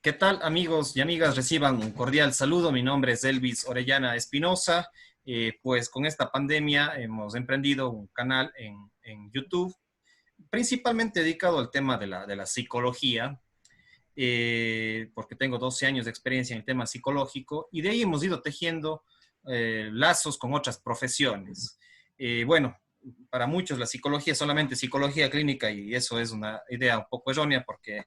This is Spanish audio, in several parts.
¿Qué tal, amigos y amigas? Reciban un cordial saludo. Mi nombre es Elvis Orellana Espinosa. Pues con esta pandemia hemos emprendido un canal en YouTube, principalmente dedicado al tema de la psicología, porque tengo 12 años de experiencia en el tema psicológico y de ahí hemos ido tejiendo lazos con otras profesiones. Bueno, para muchos la psicología es solamente psicología clínica y eso es una idea un poco errónea porque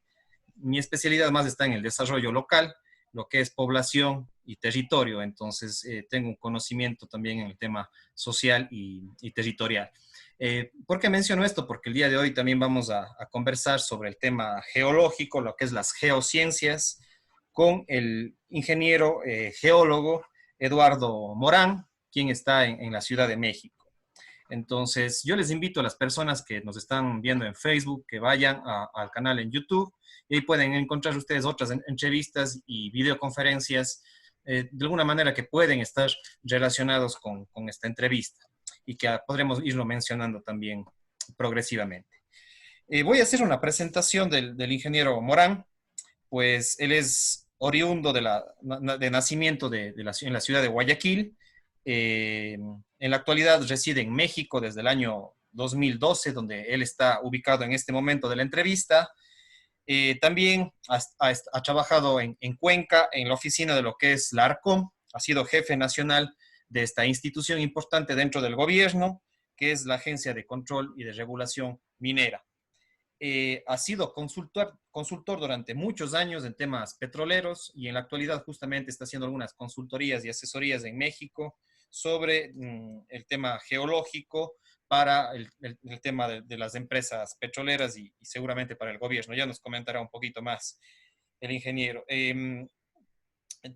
mi especialidad más está en el desarrollo local, lo que es población y territorio, entonces tengo un conocimiento también en el tema social y territorial. ¿Por qué menciono esto? Porque el día de hoy también vamos a conversar sobre el tema geológico, lo que es las geociencias, con el ingeniero geólogo Eduardo Morán, quien está en la Ciudad de México. Entonces, yo les invito a las personas que nos están viendo en Facebook que vayan al canal en YouTube y ahí pueden encontrar ustedes otras entrevistas y videoconferencias de alguna manera que pueden estar relacionados con esta entrevista y que podremos irlo mencionando también progresivamente. Voy a hacer una presentación del ingeniero Morán, pues él es oriundo de nacimiento en la ciudad de Guayaquil. En la actualidad reside en México desde el año 2012, donde él está ubicado en este momento de la entrevista. También ha trabajado en Cuenca, en la oficina de lo que es la ARCOM, ha sido jefe nacional de esta institución importante dentro del gobierno, que es la Agencia de Control y de Regulación Minera. Ha sido consultor durante muchos años en temas petroleros y en la actualidad justamente está haciendo algunas consultorías y asesorías en México sobre el tema geológico para el tema de las empresas petroleras y seguramente para el gobierno. Ya nos comentará un poquito más el ingeniero.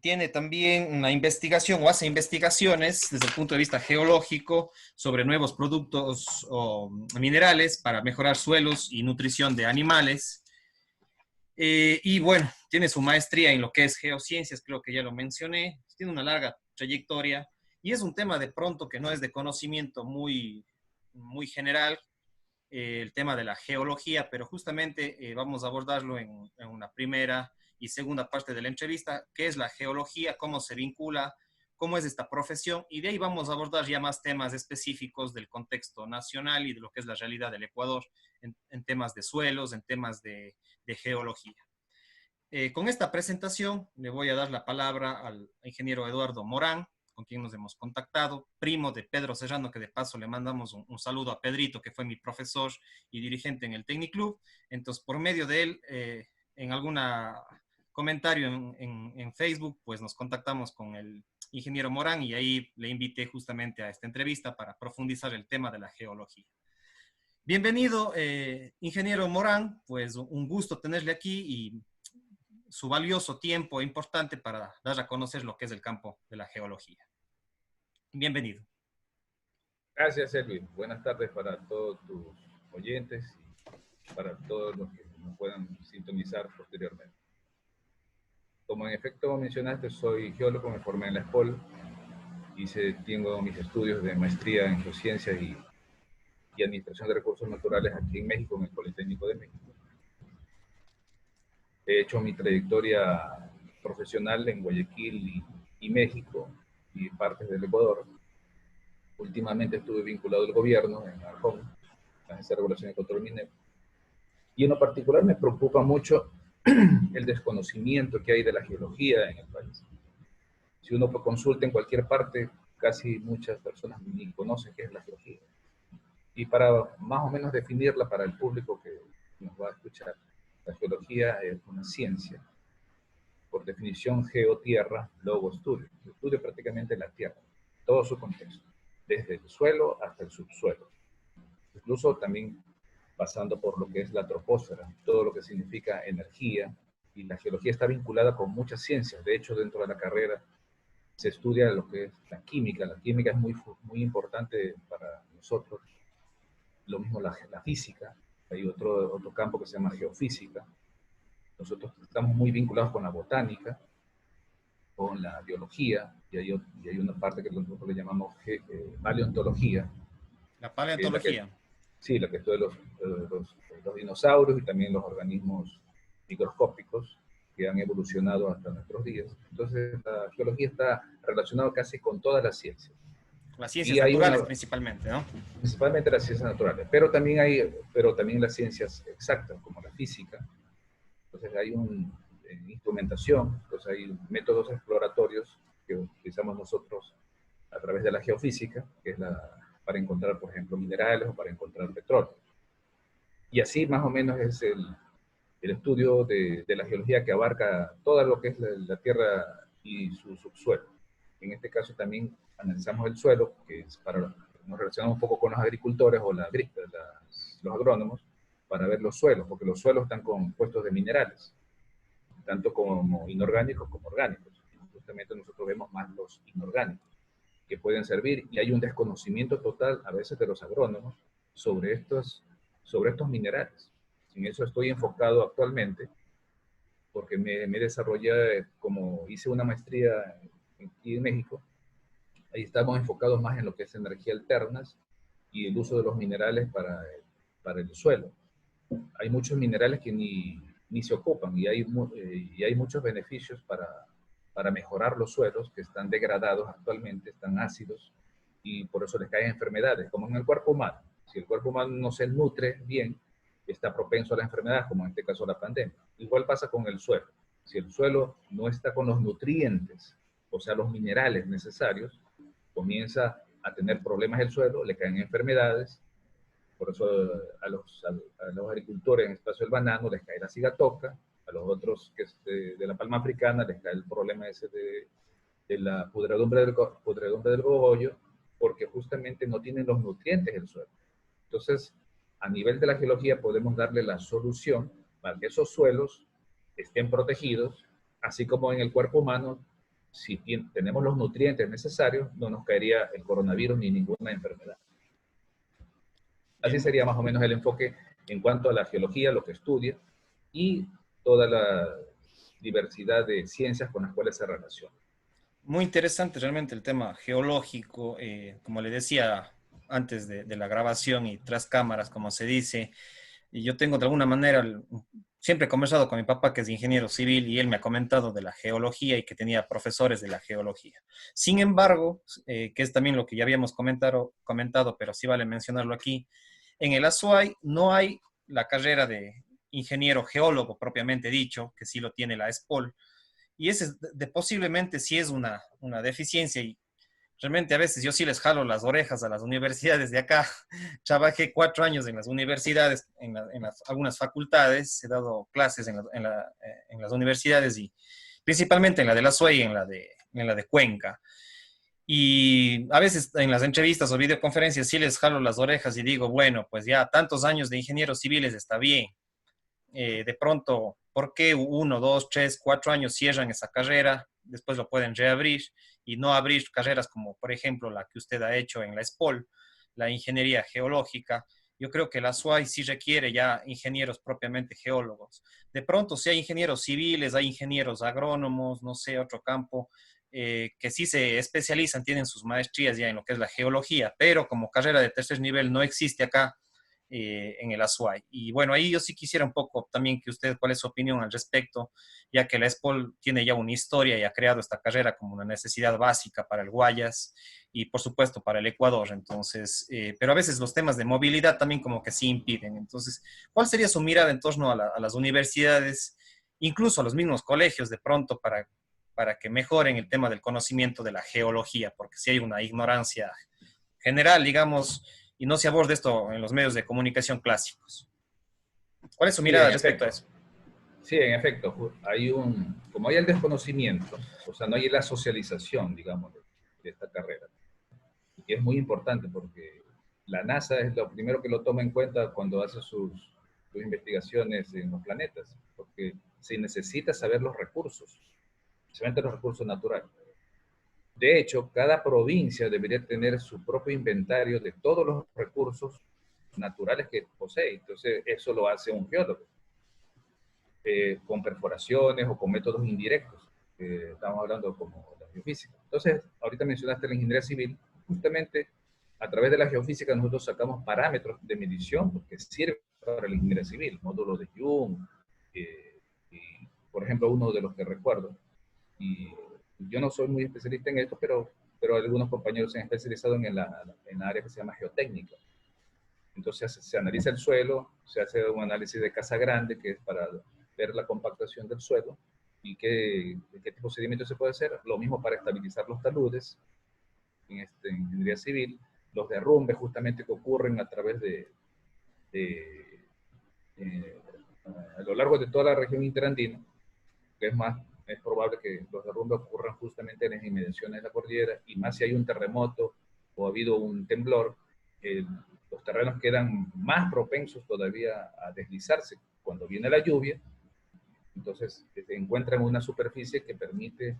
Tiene también una investigación o hace investigaciones desde el punto de vista geológico sobre nuevos productos o minerales para mejorar suelos y nutrición de animales. Y bueno, tiene su maestría en lo que es geociencias, creo que ya lo mencioné. Tiene una larga trayectoria y es un tema de pronto que no es de conocimiento muy general, el tema de la geología, pero justamente vamos a abordarlo en una primera y segunda parte de la entrevista, qué es la geología, cómo se vincula, cómo es esta profesión, y de ahí vamos a abordar ya más temas específicos del contexto nacional y de lo que es la realidad del Ecuador en temas de suelos, en temas de geología. Con esta presentación le voy a dar la palabra al ingeniero Eduardo Morán, con quien nos hemos contactado, primo de Pedro Serrano, que de paso le mandamos un saludo a Pedrito, que fue mi profesor y dirigente en el Tecniclub. Entonces, por medio de él, en algún comentario en Facebook, pues nos contactamos con el ingeniero Morán y ahí le invité justamente a esta entrevista para profundizar el tema de la geología. Bienvenido, ingeniero Morán, pues un gusto tenerle aquí y su valioso tiempo importante para dar a conocer lo que es el campo de la geología. Bienvenido. Gracias, Elvis. Buenas tardes para todos tus oyentes y para todos los que nos puedan sintonizar posteriormente. Como en efecto mencionaste, soy geólogo, me formé en la ESPOL, tengo mis estudios de maestría en geociencias y administración de recursos naturales aquí en México, en el Politécnico de México. He hecho mi trayectoria profesional en Guayaquil y México y partes del Ecuador. Últimamente estuve vinculado al gobierno en ARCOM, la Agencia de Regulación y Control Minero. Y en lo particular me preocupa mucho el desconocimiento que hay de la geología en el país. Si uno consulta en cualquier parte, casi muchas personas ni conocen qué es la geología. Y para más o menos definirla para el público que nos va a escuchar, la geología es una ciencia. Por definición, geotierra, logo estudio. Estudia prácticamente la tierra, todo su contexto, desde el suelo hasta el subsuelo. Incluso también pasando por lo que es la troposfera, todo lo que significa energía, y la geología está vinculada con muchas ciencias. De hecho, dentro de la carrera se estudia lo que es la química. La química es muy importante para nosotros. Lo mismo la física. Hay otro campo que se llama geofísica. Nosotros estamos muy vinculados con la botánica, con la biología, y hay una parte que nosotros le llamamos paleontología. La paleontología. Sí, la que estudia los dinosaurios y también los organismos microscópicos. que han evolucionado hasta nuestros días. Entonces, la geología está relacionada casi con todas las ciencias. Las ciencias Y hay naturales una, principalmente, ¿no? principalmente las ciencias naturales, pero también las ciencias exactas, como la física. Entonces hay una instrumentación, entonces hay métodos exploratorios que utilizamos nosotros a través de la geofísica, que es para encontrar, por ejemplo, minerales o para encontrar petróleo. Y así más o menos es el estudio de la geología que abarca todo lo que es la Tierra y su subsuelo. En este caso también analizamos el suelo, que es nos relacionamos un poco con los agricultores o los agrónomos, para ver los suelos, porque los suelos están compuestos de minerales, tanto como inorgánicos como orgánicos. Justamente nosotros vemos más los inorgánicos, que pueden servir, y hay un desconocimiento total a veces de los agrónomos sobre estos minerales. En eso estoy enfocado actualmente, porque me desarrollé, como hice una maestría aquí en México, ahí estamos enfocados más en lo que es energía alternas y el uso de los minerales para el suelo. Hay muchos minerales que ni se ocupan, y hay muchos beneficios para mejorar los suelos que están degradados actualmente, están ácidos, y por eso les caen enfermedades, como en el cuerpo humano. Si el cuerpo humano no se nutre bien, está propenso a la enfermedad, como en este caso la pandemia. Igual pasa con el suelo. Si el suelo no está con los nutrientes, o sea, los minerales necesarios, comienza a tener problemas el suelo, le caen enfermedades. Por eso a los agricultores en el espacio del banano les cae la cigatoca, a los otros que es de la palma africana les cae el problema ese de la pudredumbre del cogollo, porque justamente no tienen los nutrientes del suelo. Entonces, a nivel de la geología podemos darle la solución para que esos suelos estén protegidos, así como en el cuerpo humano, si tenemos los nutrientes necesarios, no nos caería el coronavirus ni ninguna enfermedad. Así Bien. sería más o menos el enfoque en cuanto a la geología, lo que estudia, y toda la diversidad de ciencias con las cuales se relaciona. Muy interesante realmente el tema geológico, como le decía antes de la grabación y tras cámaras, como se dice, y yo tengo de alguna manera, siempre he conversado con mi papá que es ingeniero civil y él me ha comentado de la geología y que tenía profesores de la geología. Sin embargo, que es también lo que ya habíamos comentado, pero sí vale mencionarlo aquí, en el ASUAI no hay la carrera de ingeniero geólogo propiamente dicho, que sí lo tiene la ESPOL, y ese posiblemente sí es una deficiencia y realmente a veces yo sí les jalo las orejas a las universidades de acá. Trabajé 4 años en las universidades, algunas facultades, he dado clases en las universidades y principalmente en la de la SUEI y en la de Cuenca. Y a veces en las entrevistas o videoconferencias sí les jalo las orejas y digo, bueno, pues ya tantos años de ingenieros civiles está bien, de pronto, ¿por qué 1, 2, 3, 4 años cierran esa carrera? Después lo pueden reabrir y no abrir carreras como, por ejemplo, la que usted ha hecho en la ESPOL, la ingeniería geológica. Yo creo que la SUAI sí requiere ya ingenieros propiamente geólogos. De pronto, si hay ingenieros civiles, hay ingenieros agrónomos, no sé, otro campo, que sí se especializan, tienen sus maestrías ya en lo que es la geología, pero como carrera de tercer nivel no existe acá en el ASUAI. Y bueno, ahí yo sí quisiera un poco también que usted, cuál es su opinión al respecto, ya que la ESPOL tiene ya una historia y ha creado esta carrera como una necesidad básica para el Guayas y por supuesto para el Ecuador. Entonces, pero a veces los temas de movilidad también como que sí impiden. Entonces, ¿cuál sería su mirada en torno a las universidades, incluso a los mismos colegios de pronto para que mejoren el tema del conocimiento de la geología? Porque si hay una ignorancia general, digamos, y no se aborda esto en los medios de comunicación clásicos. ¿Cuál es su Sí, mirada en respecto a efecto. eso? Sí, en efecto. Como hay el desconocimiento, o sea, no hay la socialización, digamos, de esta carrera. Y es muy importante porque la NASA es lo primero que lo toma en cuenta cuando hace sus investigaciones en los planetas, porque se necesita saber los recursos, especialmente los recursos naturales. De hecho, cada provincia debería tener su propio inventario de todos los recursos naturales que posee. Entonces, eso lo hace un geólogo, con perforaciones o con métodos indirectos. Estamos hablando como la geofísica. Entonces, ahorita mencionaste la ingeniería civil. Justamente, a través de la geofísica nosotros sacamos parámetros de medición porque sirve para la ingeniería civil, módulos de Young, y, por ejemplo, ejemplo, uno de los que recuerdo. Y yo no soy muy especialista en esto, pero algunos compañeros se han especializado en la área que se llama geotécnica. Entonces se analiza el suelo, se hace un análisis de casa grande, que es para ver la compactación del suelo y qué tipo de sedimento se puede hacer. Lo mismo para estabilizar los taludes en ingeniería civil, los derrumbes justamente que ocurren a través de eh, a lo largo de toda la región interandina, que es probable que los derrumbes ocurran justamente en las inmediaciones de la cordillera, y más si hay un terremoto o ha habido un temblor, los terrenos quedan más propensos todavía a deslizarse cuando viene la lluvia. Entonces se encuentran una superficie que permite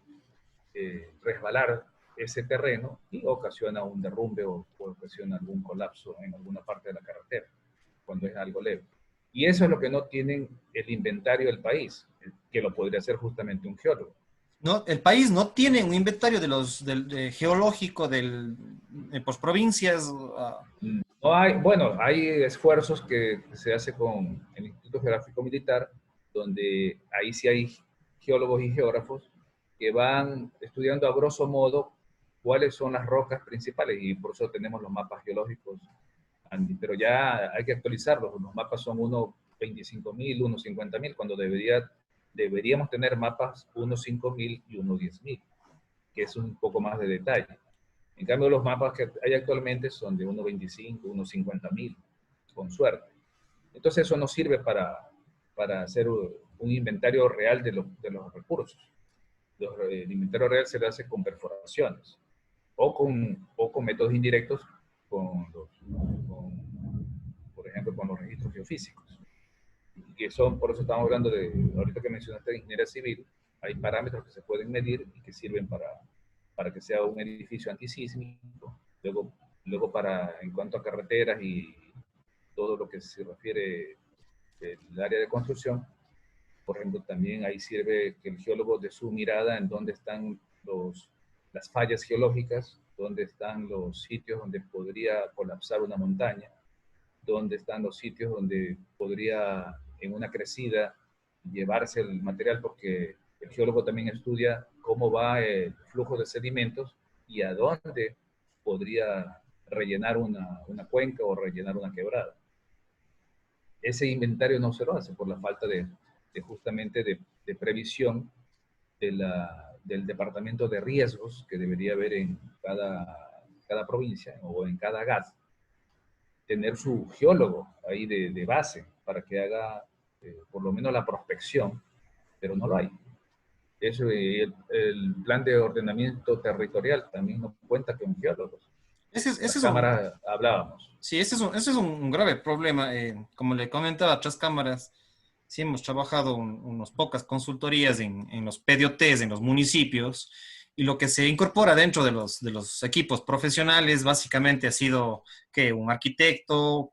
resbalar ese terreno y ocasiona un derrumbe o ocasiona algún colapso en alguna parte de la carretera, cuando es algo leve. Y eso es lo que no tienen el inventario del país, que lo podría hacer justamente un geólogo. No, el país no tiene un inventario geológico por provincias. No hay, bueno, hay esfuerzos que se hace con el Instituto Geográfico Militar, donde ahí sí hay geólogos y geógrafos que van estudiando a grosso modo cuáles son las rocas principales, y por eso tenemos los mapas geológicos, pero ya hay que actualizarlos. Los mapas son unos 25.000, unos 50.000, cuando deberíamos tener mapas unos 5.000 y unos 10.000, que es un poco más de detalle. En cambio, los mapas que hay actualmente son de unos 25, unos 50.000, con suerte. Entonces eso nos sirve para hacer un inventario real de los recursos. El inventario real se hace con perforaciones o con métodos indirectos, por ejemplo, con los registros geofísicos. Que son, por eso estamos hablando ahorita que mencionaste de ingeniería civil, hay parámetros que se pueden medir y que sirven para que sea un edificio antisísmico. Luego en cuanto a carreteras y todo lo que se refiere al área de construcción, por ejemplo, también ahí sirve que el geólogo de su mirada en dónde están las fallas geológicas, dónde están los sitios donde podría colapsar una montaña, dónde están los sitios donde podría, en una crecida, llevarse el material, porque el geólogo también estudia cómo va el flujo de sedimentos y a dónde podría rellenar una cuenca o rellenar una quebrada. Ese inventario no se lo hace por la falta justamente de previsión del departamento de riesgos que debería haber en cada provincia o en cada GAT, tener su geólogo ahí de base para que haga por lo menos la prospección, pero no lo hay. Eso, el plan de ordenamiento territorial también no cuenta con geólogos. Ese Las es un, cámaras hablábamos. sí, ese es un grave problema. Como le comentaba, tras cámaras, sí hemos trabajado unas pocas consultorías en los PDOTs, en los municipios, y lo que se incorpora dentro de los equipos profesionales básicamente ha sido que un arquitecto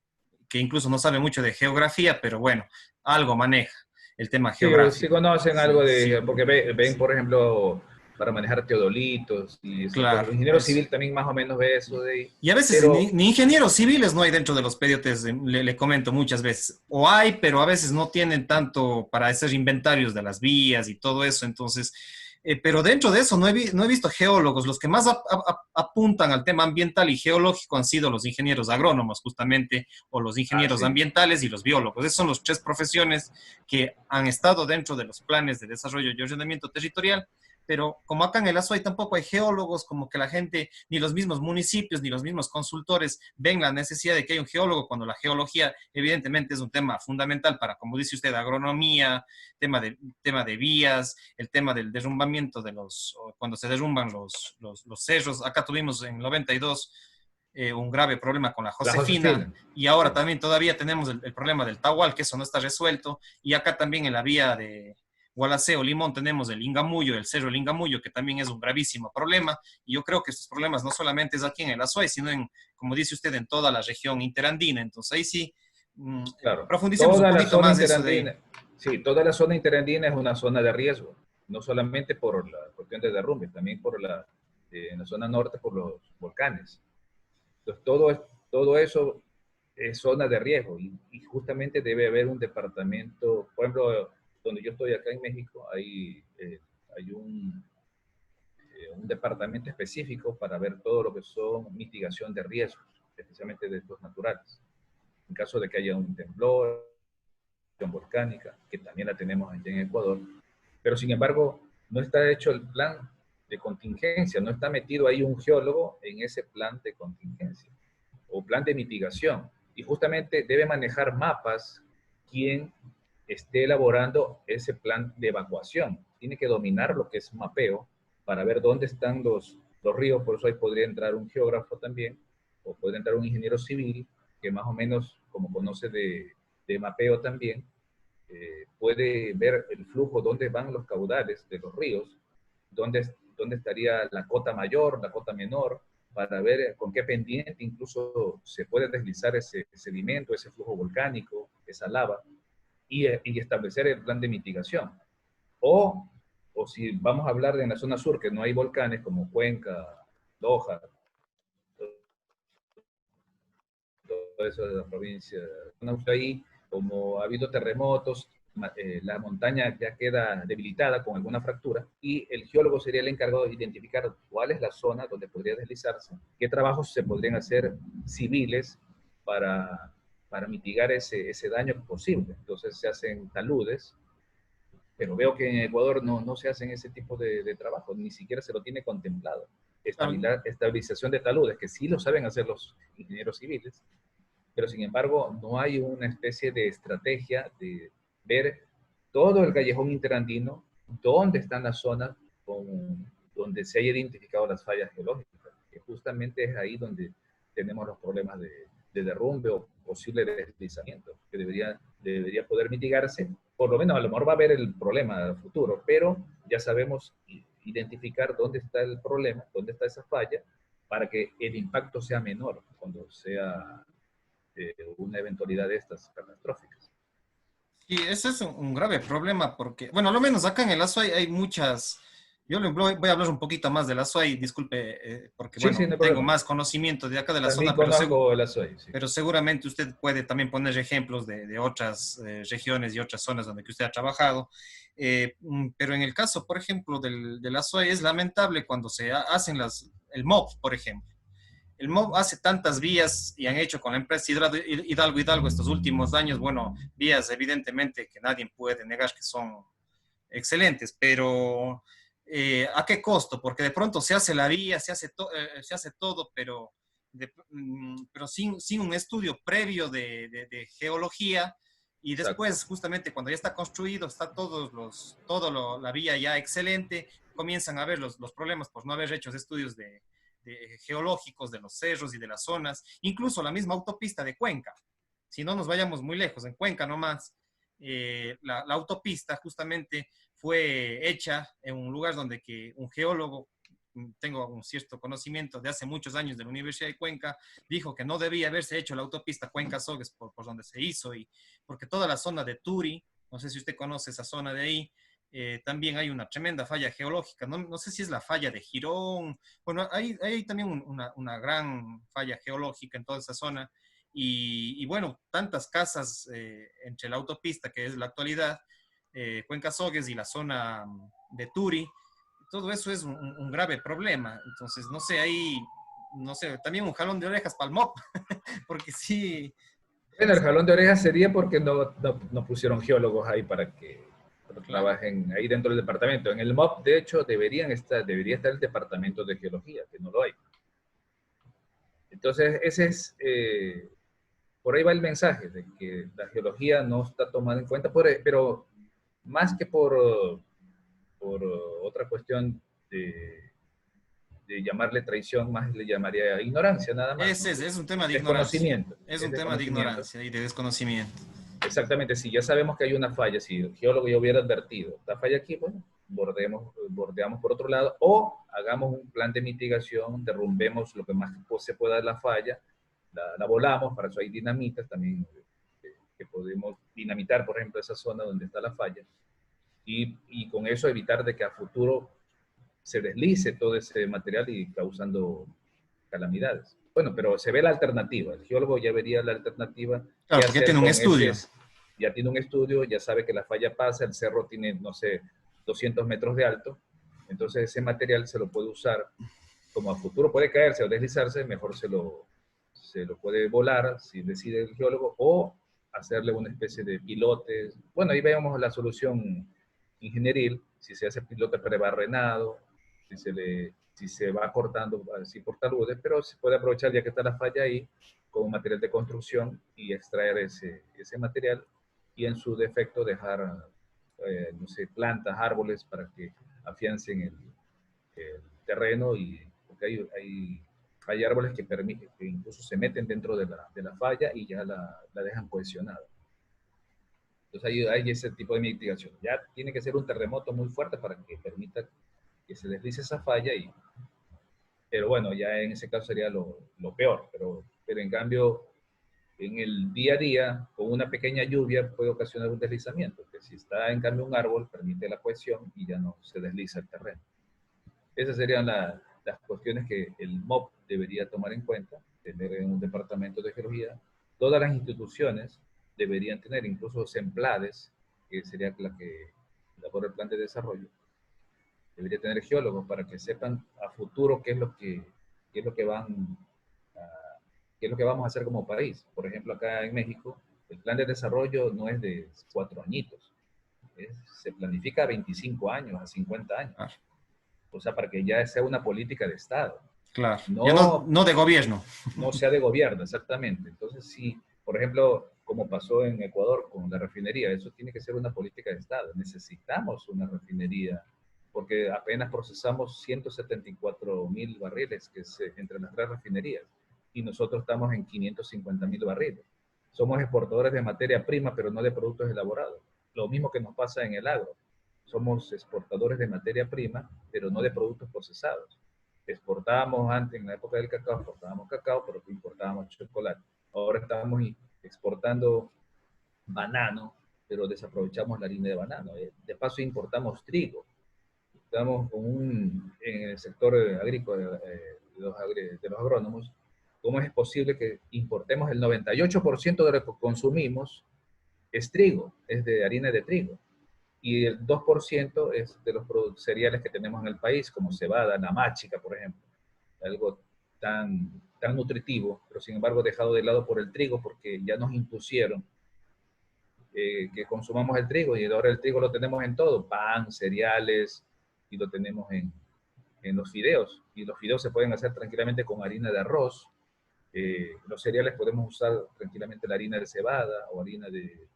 que incluso no sabe mucho de geografía, pero bueno, algo maneja el tema Sí, sí geográfico. conocen algo Sí, sí, porque ven, sí, por ejemplo, para manejar teodolitos y esas cosas. claro, El ingeniero eso. civil también más o menos ve eso de ahí. Y a veces Pero ni ingenieros civiles no hay dentro de los PDOTs, le comento muchas veces. O hay, pero a veces no tienen tanto para hacer inventarios de las vías y todo eso. Entonces, pero dentro de eso no he visto geólogos. Los que más apuntan al tema ambiental y geológico han sido los ingenieros agrónomos, justamente, o los ingenieros sí. ambientales y los biólogos. Esas son las tres profesiones que han estado dentro de los planes de desarrollo y ordenamiento territorial, pero como acá en el Azuay tampoco hay geólogos, como que la gente, ni los mismos municipios, ni los mismos consultores ven la necesidad de que haya un geólogo, cuando la geología evidentemente es un tema fundamental para, como dice usted, agronomía, tema de vías, el tema del derrumbamiento cuando se derrumban los cerros. Acá tuvimos en 92 un grave problema con la La Josefina, Josefina. y ahora Sí. también todavía tenemos el problema del Tahual, que eso no está resuelto, y acá también en la vía de Gualaceo, Limón, tenemos el Ingamuyo, el Cerro del Ingamuyo, que también es un gravísimo problema. Y yo creo que estos problemas no solamente es aquí en el Azuay, sino como dice usted, en toda la región interandina. Entonces ahí sí, Claro, profundicemos un toda la poquito zona más de eso de ahí. interandina, sí, toda la zona interandina es una zona de riesgo, no solamente por la cuestión de derrumbe, también en la zona norte por los volcanes. Entonces, todo eso es zona de riesgo y justamente debe haber un departamento, por ejemplo, donde donde yo estoy acá en México, hay un departamento específico para ver todo lo que son mitigación de riesgos, especialmente de estos naturales. En caso de que haya un temblor, volcánica, que también la tenemos aquí en Ecuador, pero sin embargo no está hecho el plan de contingencia, no está metido ahí un geólogo en ese plan de contingencia o plan de mitigación. Y justamente debe manejar mapas quien esté elaborando ese plan de evacuación. Tiene que dominar lo que es mapeo para ver dónde están los ríos, por eso ahí podría entrar un geógrafo también, o puede entrar un ingeniero civil que más o menos, como conoce de mapeo también, puede ver el flujo, dónde van los caudales de los ríos, dónde estaría la cota mayor, la cota menor, para ver con qué pendiente incluso se puede deslizar ese sedimento, ese flujo volcánico, esa lava, y establecer el plan de mitigación. O si vamos a hablar de la zona sur, que no hay volcanes como Cuenca, Loja, todo eso de la provincia, ahí, como ha habido terremotos, la montaña ya queda debilitada con alguna fractura y el geólogo sería el encargado de identificar cuál es la zona donde podría deslizarse, qué trabajos se podrían hacer civiles para mitigar ese daño posible. Entonces se hacen taludes, pero veo que en Ecuador no se hacen ese tipo de trabajo, ni siquiera se lo tiene contemplado. Estabilización de taludes, que sí lo saben hacer los ingenieros civiles, pero sin embargo no hay una especie de estrategia de ver todo el callejón interandino, dónde están las zonas donde se haya identificado las fallas geológicas, que justamente es ahí donde tenemos los problemas de derrumbe o posible deslizamiento, que debería poder mitigarse. Por lo menos a lo mejor va a haber el problema futuro, pero ya sabemos identificar dónde está el problema, dónde está esa falla, para que el impacto sea menor cuando sea una eventualidad de estas catastróficas. Sí, ese es un grave problema porque, bueno, al menos acá en el Azuay hay muchas, yo le voy a hablar un poquito más del Azuay, disculpe, porque, Sí, sí, bueno, no hay tengo problema. más conocimiento de acá de la También zona, conozco el Azuay, sí. pero seguramente usted puede también poner ejemplos de otras regiones y otras zonas donde que usted ha trabajado. Pero en el caso, por ejemplo, del Azuay, es lamentable cuando se hacen el MOB, por ejemplo. El MOB hace tantas vías y han hecho con la empresa Hidalgo estos últimos años, bueno, vías evidentemente que nadie puede negar que son excelentes, pero ¿a qué costo? Porque de pronto se hace la vía, se hace todo, pero sin un estudio previo de geología, y Exacto. después justamente cuando ya está construido, está la vía ya excelente, comienzan a ver los problemas por no haber hecho estudios geológicos de los cerros y de las zonas, incluso la misma autopista de Cuenca. Si no nos vayamos muy lejos, en Cuenca nomás, la autopista justamente fue hecha en un lugar donde que un geólogo, tengo un cierto conocimiento de hace muchos años de la Universidad de Cuenca, dijo que no debía haberse hecho la autopista Cuenca-Sogues por donde se hizo, y porque toda la zona de Turi, no sé si usted conoce esa zona de ahí, también hay una tremenda falla geológica, no sé si es la falla de Girón, bueno, hay también una gran falla geológica en toda esa zona, y bueno, tantas casas entre la autopista, que es la actualidad, Cuenca Sogues y la zona de Turi, todo eso es un grave problema. Entonces, no sé, ahí, no sé, también un jalón de orejas para el MOP, porque sí. Bueno, el jalón de orejas sería porque no pusieron geólogos ahí para que Claro. trabajen ahí dentro del departamento. En el MOP, de hecho, debería estar el departamento de geología, que no lo hay. Entonces, por ahí va el mensaje de que la geología no está tomada en cuenta, pero más que por otra cuestión de llamarle traición, más le llamaría ignorancia nada más, ¿no? Es un tema de ignorancia. Desconocimiento, Es es un tema de desconocimiento. ignorancia y de desconocimiento. Exactamente, si ya sabemos que hay una falla, si el geólogo ya hubiera advertido, esta falla aquí, bueno, bordeamos por otro lado, o hagamos un plan de mitigación, derrumbemos lo que más se pueda de la falla, la volamos, para eso hay dinamitas también, que podemos dinamitar, por ejemplo, esa zona donde está la falla, y con eso evitar de que a futuro se deslice todo ese material y causando calamidades. Bueno, pero se ve la alternativa. El geólogo ya vería la alternativa, Claro, qué porque hacer tiene un con ese, estudio. ya tiene un estudio, ya sabe que la falla pasa, el cerro tiene, no sé, 200 metros de alto, entonces ese material se lo puede usar, como a futuro puede caerse o deslizarse, mejor se lo puede volar, si decide el geólogo, o hacerle una especie de pilotes. Bueno, ahí vemos la solución ingenieril, si se hace pilote prebarrenado, si se va cortando así por taludes, pero se puede aprovechar ya que está la falla ahí como material de construcción y extraer ese material y en su defecto dejar, no sé, plantas, árboles para que afiancen el terreno y porque hay árboles que permiten, que incluso se meten dentro de la falla y ya la dejan cohesionada. Entonces hay ese tipo de mitigación. Ya tiene que ser un terremoto muy fuerte para que permita que se deslice esa falla, pero bueno, ya en ese caso sería lo peor, pero en cambio en el día a día, con una pequeña lluvia puede ocasionar un deslizamiento, que si está en cambio un árbol permite la cohesión y ya no se desliza el terreno. Esas serían las cuestiones que el MOP debería tomar en cuenta, tener en un departamento de geología. Todas las instituciones deberían tener, incluso SEMPLADES, que sería la que elabora el plan de desarrollo, debería tener geólogos para que sepan a futuro qué es lo que van qué es lo que vamos a hacer como país. Por ejemplo, acá en México, el plan de desarrollo no es de 4 añitos, se planifica a 25 años, a 50 años. Claro. O sea, para que ya sea una política de Estado. Claro. Ya no, No, no de gobierno. no sea de gobierno, exactamente. Entonces, sí, por ejemplo, como pasó en Ecuador con la refinería, eso tiene que ser una política de Estado. Necesitamos una refinería porque apenas procesamos 174.000 barriles que es entre las 3 refinerías y nosotros estamos en 550.000 barriles. Somos exportadores de materia prima, pero no de productos elaborados. Lo mismo que nos pasa en el agro. Somos exportadores de materia prima, pero no de productos procesados. Exportábamos antes, en la época del cacao, exportábamos cacao, pero importábamos chocolate. Ahora estamos exportando banano, pero desaprovechamos la harina de banano. De paso importamos trigo. Estamos en el sector agrícola de los agrónomos. ¿Cómo es posible que importemos el 98% de lo que consumimos es trigo, es de harina de trigo? Y el 2% es de los cereales que tenemos en el país, como cebada, la máchica, por ejemplo. Algo tan nutritivo, pero sin embargo dejado de lado por el trigo, porque ya nos impusieron que consumamos el trigo, y ahora el trigo lo tenemos en todo, pan, cereales, y lo tenemos en los fideos. Y los fideos se pueden hacer tranquilamente con harina de arroz. Los cereales podemos usar tranquilamente la harina de cebada o harina de,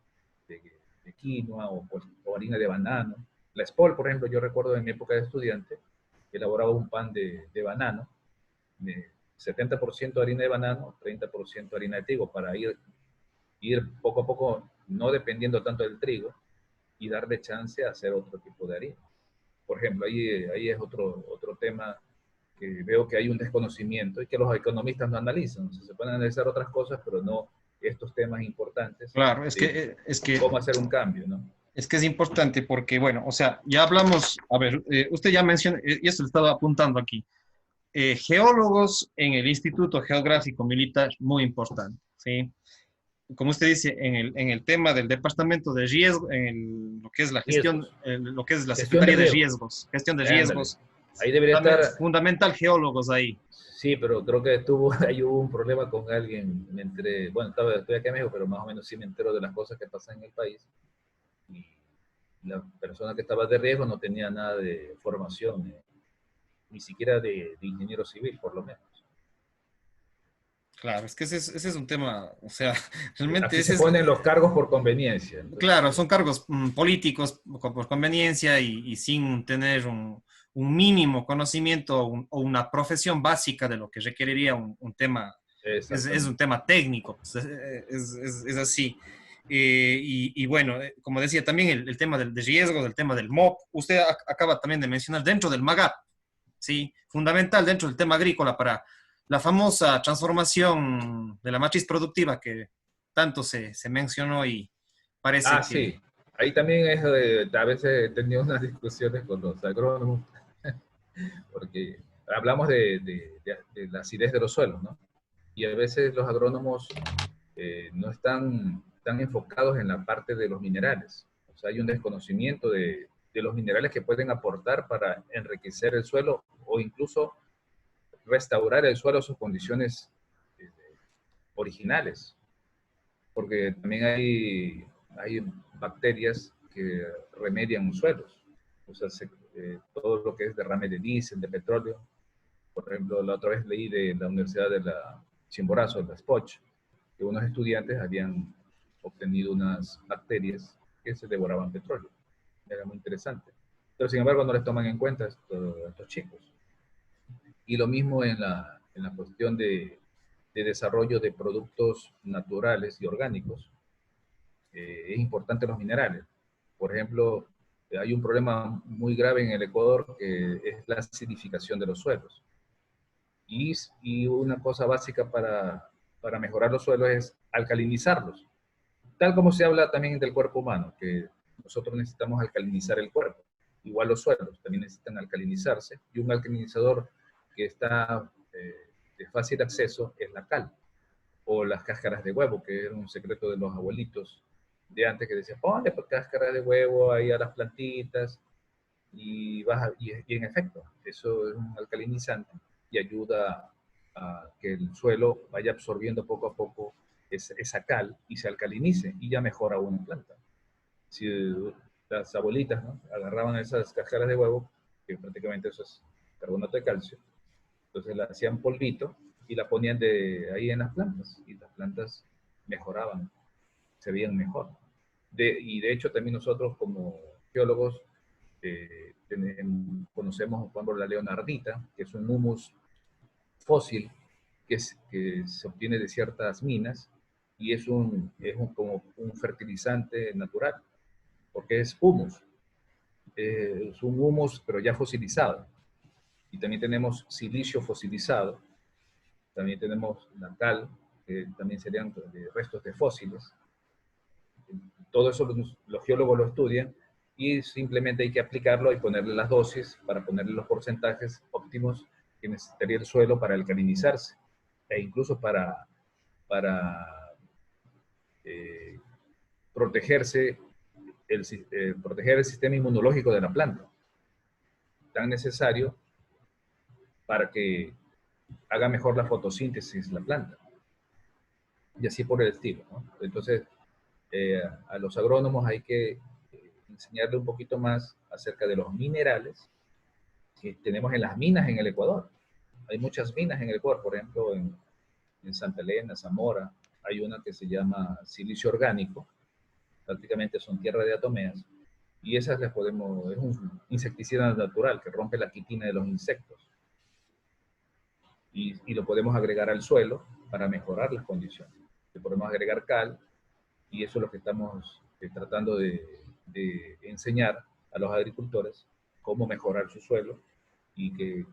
de quinoa o harina de banano. La Spol, por ejemplo, yo recuerdo en mi época de estudiante, elaboraba un pan de banano, de 70% harina de banano, 30% harina de trigo, para ir poco a poco, no dependiendo tanto del trigo, y darle chance a hacer otro tipo de harina. Por ejemplo, ahí es otro tema que veo que hay un desconocimiento y que los economistas no analizan. O sea, se pueden analizar otras cosas, pero no estos temas importantes Claro, de cómo hacer un cambio, ¿no? es que es importante porque, bueno, o sea, ya hablamos, a ver, usted ya mencionó, y esto lo estaba apuntando aquí, geólogos en el Instituto Geográfico Militar, muy importante, ¿sí? Como usted dice, en el tema del departamento de riesgo, lo que es la gestión, Riesgos. lo que es la Gestión de Secretaría de riesgos. Riesgos, gestión de Ándale. riesgos, Ahí debería estar. fundamental geólogos ahí. Sí, pero creo que ahí hubo un problema con alguien. Bueno, estoy aquí en México, pero más o menos sí me entero de las cosas que pasan en el país. Y la persona que estaba de riesgo no tenía nada de formación, ni siquiera de ingeniero civil, por lo menos. Claro, es que ese es un tema, o sea, realmente Aquí se ponen los cargos por conveniencia. Entonces, claro, son cargos políticos por conveniencia y sin tener un mínimo conocimiento o una profesión básica de lo que requeriría un tema, es un exactamente. tema técnico, pues, es así. Y bueno, como decía también el tema del de riesgo, del tema del MOP, usted acaba también de mencionar dentro del MAGAT, ¿sí? Fundamental dentro del tema agrícola para la famosa transformación de la matriz productiva que tanto se mencionó y parece Ah, que, sí. Ahí también a veces he tenido unas discusiones con los agrónomos, porque hablamos de la acidez de los suelos, ¿no? Y a veces los agrónomos no están están enfocados en la parte de los minerales. O sea, hay un desconocimiento de los minerales que pueden aportar para enriquecer el suelo o incluso restaurar el suelo a sus condiciones eh, originales. Porque también hay bacterias que remedian los suelos. O sea, todo lo que es derrame de diésel, de petróleo. Por ejemplo, la otra vez leí de la Universidad de la Chimborazo, de la SPOCH, que unos estudiantes habían obtenido unas bacterias que se devoraban petróleo. Era muy interesante. Pero sin embargo no les toman en cuenta estos chicos. Y lo mismo en la cuestión de desarrollo de productos naturales y orgánicos. Es importante los minerales. Por ejemplo, hay un problema muy grave en el Ecuador que es la acidificación de los suelos. Y una cosa básica para mejorar los suelos es alcalinizarlos. Tal como se habla también del cuerpo humano, que nosotros necesitamos alcalinizar el cuerpo. Igual los suelos también necesitan alcalinizarse. Y un alcalinizador que está de fácil acceso es la cal o las cáscaras de huevo, que era un secreto de los abuelitos de antes que decían, ponle cáscaras de huevo ahí a las plantitas y en efecto, eso es un alcalinizante y ayuda a que el suelo vaya absorbiendo poco a poco esa cal y se alcalinice y ya mejora una planta. Si las abuelitas, ¿no?, agarraban esas cáscaras de huevo, que prácticamente eso es carbonato de calcio, entonces la hacían polvito y la ponían ahí en las plantas y las plantas mejoraban, se veían mejor. Y de hecho también nosotros como geólogos conocemos, por ejemplo, la leonardita, que es un humus fósil que se obtiene de ciertas minas y como un fertilizante natural, porque es humus. Es un humus, pero ya fosilizado. Y también tenemos silicio fosilizado, también tenemos la cal, que también serían restos de fósiles. Todo eso los geólogos lo estudian y simplemente hay que aplicarlo y ponerle las dosis para ponerle los porcentajes óptimos que necesitaría el suelo para alcalinizarse e incluso para eh, protegerse, proteger el sistema inmunológico de la planta, tan necesario para que haga mejor la fotosíntesis la planta. Y así por el estilo, ¿no? Entonces, a los agrónomos hay que enseñarle un poquito más acerca de los minerales que tenemos en las minas en el Ecuador. Hay muchas minas en el Ecuador, por ejemplo, en Santa Elena, Zamora, hay una que se llama silicio orgánico, prácticamente son tierra de atomeas, y esas es un insecticida natural que rompe la quitina de los insectos. Y lo podemos agregar al suelo para mejorar las condiciones. Le podemos agregar cal, y eso es lo que estamos tratando de enseñar a los agricultores, cómo mejorar su suelo y que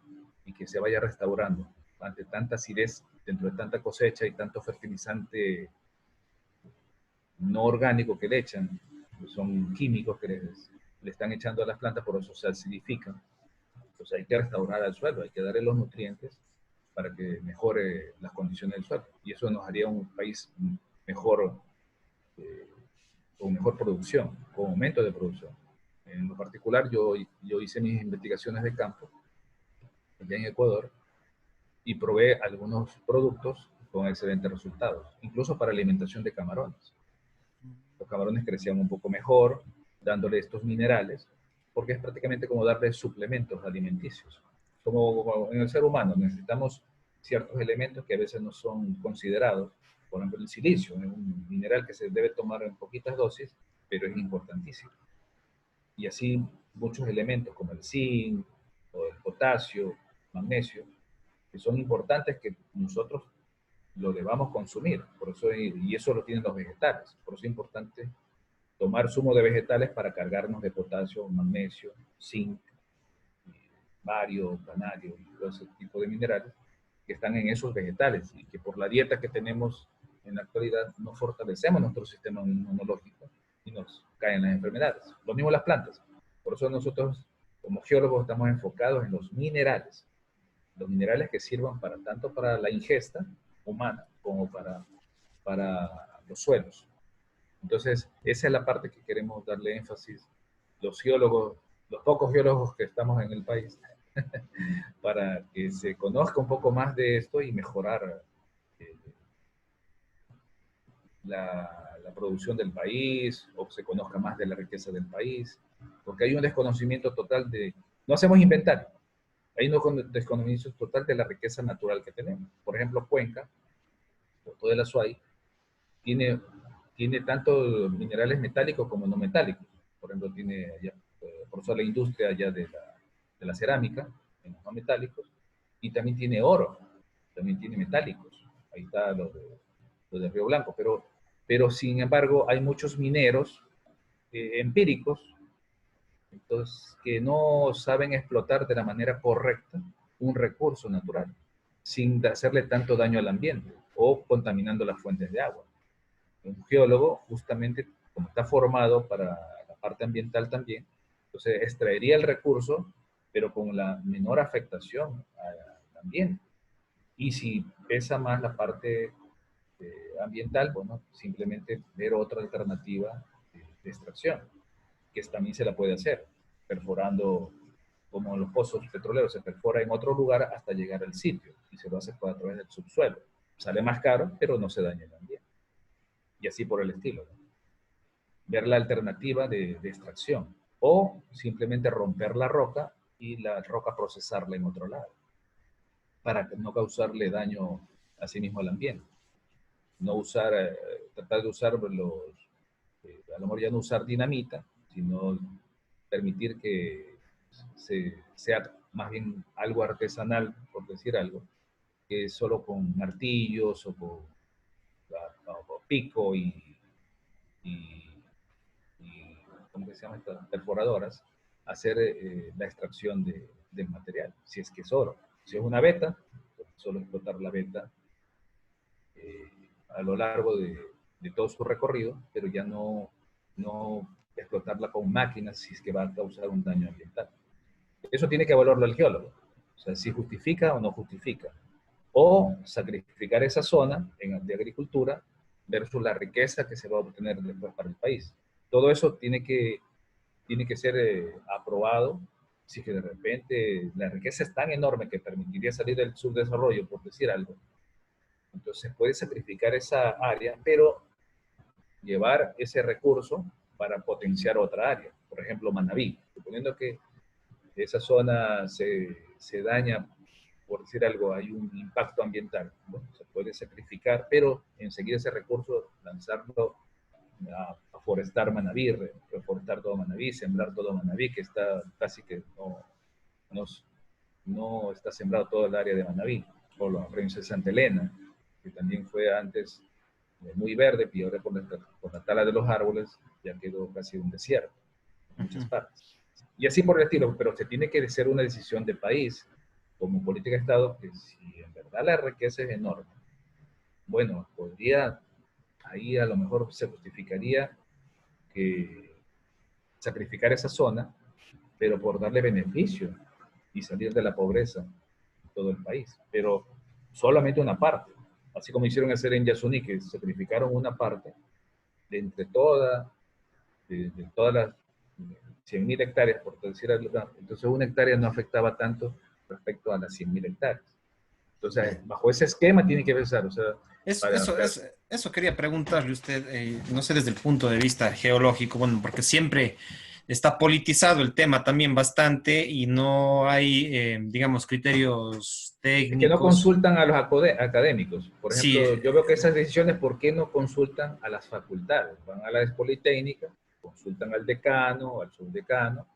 se vaya restaurando ante tanta acidez, dentro de tanta cosecha y tanto fertilizante no orgánico que le echan, son químicos que le están echando a las plantas, por eso se acidifican. Entonces hay que restaurar al suelo, hay que darle los nutrientes para que mejore las condiciones del suelo. Y eso nos haría un país mejor, con mejor producción, con aumento de producción. En lo particular, yo hice mis investigaciones de campo allá en Ecuador y probé algunos productos con excelentes resultados, incluso para alimentación de camarones. Los camarones crecían un poco mejor, dándole estos minerales, porque es prácticamente como darle suplementos alimenticios. Como en el ser humano necesitamos ciertos elementos que a veces no son considerados. Por ejemplo, el silicio es un mineral que se debe tomar en poquitas dosis, pero es importantísimo. Y así muchos elementos como el zinc, o el potasio, magnesio, que son importantes que nosotros lo debamos consumir. Por eso, y eso lo tienen los vegetales. Por eso es importante tomar zumo de vegetales para cargarnos de potasio, magnesio, zinc, bario, canario y todo ese tipo de minerales que están en esos vegetales y que por la dieta que tenemos en la actualidad no fortalecemos nuestro sistema inmunológico y nos caen las enfermedades. Lo mismo las plantas. Por eso nosotros como geólogos estamos enfocados en los minerales que sirvan para tanto para la ingesta humana como para los suelos. Entonces, esa es la parte que queremos darle énfasis los geólogos, los pocos geólogos que estamos en el país, para que se conozca un poco más de esto y mejorar eh, la producción del país, o se conozca más de la riqueza del país, porque hay un desconocimiento total de, no hacemos inventario, hay un desconocimiento total de la riqueza natural que tenemos. Por ejemplo, Cuenca, todo el Azuay, tiene, tiene tanto minerales metálicos como no metálicos. Por ejemplo, tiene allá, por eso la industria allá de la cerámica, en los no metálicos, y también tiene oro, también tiene metálicos. Ahí está lo de Río Blanco, pero sin embargo hay muchos mineros empíricos, entonces, que no saben explotar de la manera correcta un recurso natural, sin hacerle tanto daño al ambiente o contaminando las fuentes de agua. Un geólogo, justamente, como está formado para la parte ambiental también, entonces extraería el recurso, pero con la menor afectación al ambiente. Y si pesa más la parte ambiental, bueno, simplemente ver otra alternativa de extracción, que también se la puede hacer, perforando, como los pozos petroleros, se perfora en otro lugar hasta llegar al sitio, y se lo hace a través del subsuelo. Sale más caro, pero no se daña el ambiente. Y así por el estilo, ¿no? Ver la alternativa de extracción, o simplemente romper la roca y la roca procesarla en otro lado, para no causarle daño a sí mismo al ambiente. No usar, tratar de usar a lo mejor ya no usar dinamita, sino permitir que sea más bien algo artesanal, por decir algo, que solo con martillos o pico y, ¿cómo que se llama? Estas perforadoras, hacer la extracción del material, si es que es oro. Si es una beta, pues solo explotar la beta eh, a lo largo de todo su recorrido, pero ya no explotarla con máquinas si es que va a causar un daño ambiental. Eso tiene que evaluarlo el geólogo, o sea, si justifica o no justifica. O sacrificar esa zona de agricultura versus la riqueza que se va a obtener después para el país. Todo eso tiene que ser aprobado. Si que de repente la riqueza es tan enorme que permitiría salir del subdesarrollo, por decir algo, entonces puede sacrificar esa área, pero llevar ese recurso para potenciar otra área. Por ejemplo, Manabí, suponiendo que esa zona se daña, por decir algo, hay un impacto ambiental, bueno, se puede sacrificar, pero enseguida ese recurso lanzarlo a forestar Manabí, reforestar todo Manabí, sembrar todo Manabí, que está casi que no, no está sembrado todo el área de Manabí, o la provincia de Santa Elena, que también fue antes muy verde, y ahora por la tala de los árboles ya quedó casi un desierto en muchas partes. Y así por el estilo, pero se tiene que ser una decisión de país, como política de Estado, que si en verdad la riqueza es enorme, bueno, podría, ahí a lo mejor se justificaría que sacrificar esa zona, pero por darle beneficio y salir de la pobreza en todo el país, pero solamente una parte, así como hicieron hacer en Yasuní, que sacrificaron una parte de entre de todas las 100.000 hectáreas, por decir algo, entonces una hectárea no afectaba tanto respecto a las 100.000 hectáreas. Entonces, bajo ese esquema tiene que pensar, o sea, Eso quería preguntarle a usted, no sé desde el punto de vista geológico, bueno, porque siempre está politizado el tema también bastante y no hay, digamos, criterios es que no técnicos. consultan a los académicos. Por Sí, ejemplo, yo veo que esas decisiones, ¿por qué no consultan a las facultades? Van a la politécnica, consultan al decano, al subdecano,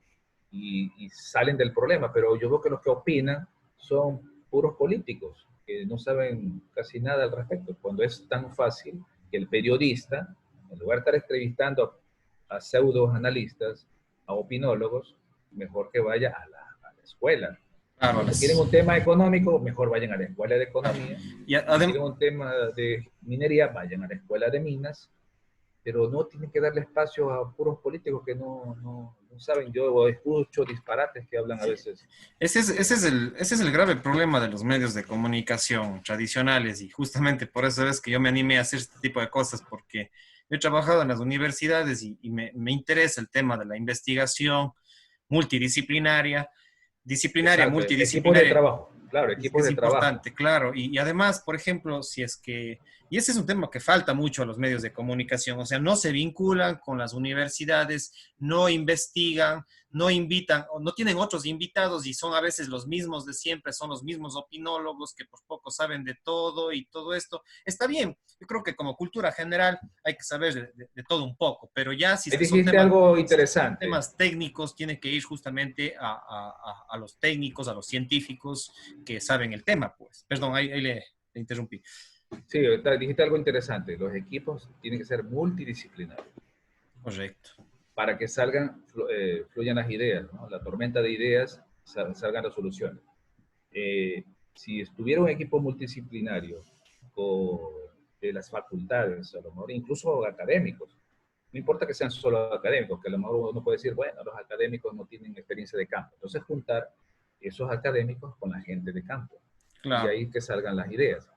y salen del problema, pero yo veo que los que opinan son puros políticos, que no saben casi nada al respecto, cuando es tan fácil que el periodista, en lugar de estar entrevistando a pseudo analistas, a opinólogos, mejor que vaya a la escuela. claro, Si quieren un tema económico, mejor vayan a la escuela de economía. y Si quieren un tema de minería, vayan a la escuela de minas, pero no tienen que darle espacio a puros políticos que no saben. Yo escucho disparates que hablan a veces. ese es el grave problema de los medios de comunicación tradicionales y justamente por eso es que yo me animé a hacer este tipo de cosas, porque Yo he trabajado en las universidades y me interesa el tema de la investigación multidisciplinaria, disciplinaria, Exacto, equipos de multidisciplinaria. trabajo, claro, equipos Es de trabajo. importante, claro. Y además, por ejemplo, si es que, y ese es un tema que falta mucho a los medios de comunicación, o sea, no se vinculan con las universidades, no investigan, no invitan, o no tienen otros invitados y son a veces los mismos de siempre, son los mismos opinólogos que por poco saben de todo y todo esto. Está bien, yo creo que como cultura general hay que saber de todo un poco, pero ya si es Ahí que son dijiste temas, algo si es que son interesante. temas técnicos, tiene que ir justamente a los técnicos, a los científicos que saben el tema, pues. Perdón, ahí le interrumpí. Sí, dijiste algo interesante. Los equipos tienen que ser multidisciplinarios Correcto. para que salgan, fluyan las ideas, ¿no? La tormenta de ideas, salgan resoluciones. Si estuviera un equipo multidisciplinario con de las facultades, a lo mejor incluso académicos, no importa que sean solo académicos, que a lo mejor uno puede decir, bueno, los académicos no tienen experiencia de campo. Entonces juntar esos académicos con la gente de campo y Claro, ahí que salgan las ideas.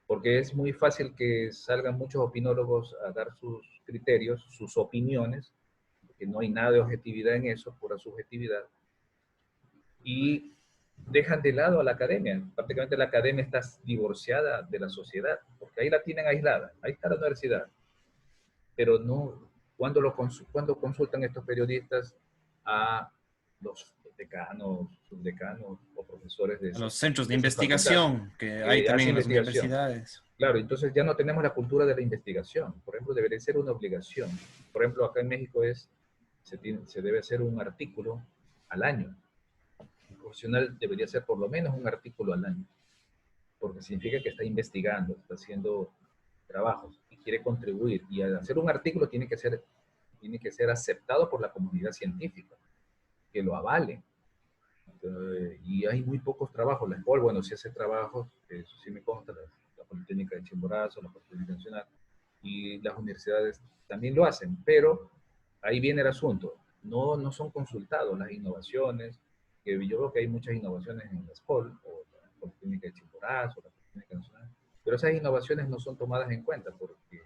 Porque es muy fácil que salgan muchos opinólogos a dar sus criterios, sus opiniones, porque no hay nada de objetividad en eso, pura subjetividad, y dejan de lado a la academia. Prácticamente la academia está divorciada de la sociedad, porque ahí la tienen aislada. Ahí está la universidad, pero no, cuando consultan estos periodistas a los decanos, subdecanos o profesores a los centros de de esas facultades investigación que hay que también hacen en las investigación? universidades. Claro, entonces ya no tenemos la cultura de la investigación. Por ejemplo, debería ser una obligación. Por ejemplo, acá en México se debe hacer un artículo al año. Un profesional debería hacer por lo menos un artículo al año, porque significa que está investigando, está haciendo trabajos y quiere contribuir. Y al hacer un artículo tiene que ser aceptado por la comunidad científica, que lo avale. Y hay muy pocos trabajos. La escuela, bueno, sí hace trabajos, eso sí me consta, la Politécnica de Chimborazo, la Politécnica Nacional, y las universidades también lo hacen, pero ahí viene el asunto. No, no son consultados las innovaciones, que yo creo que hay muchas innovaciones en la SPOL, o la Politécnica de Chimborazo, la Politécnica Nacional, pero esas innovaciones no son tomadas en cuenta porque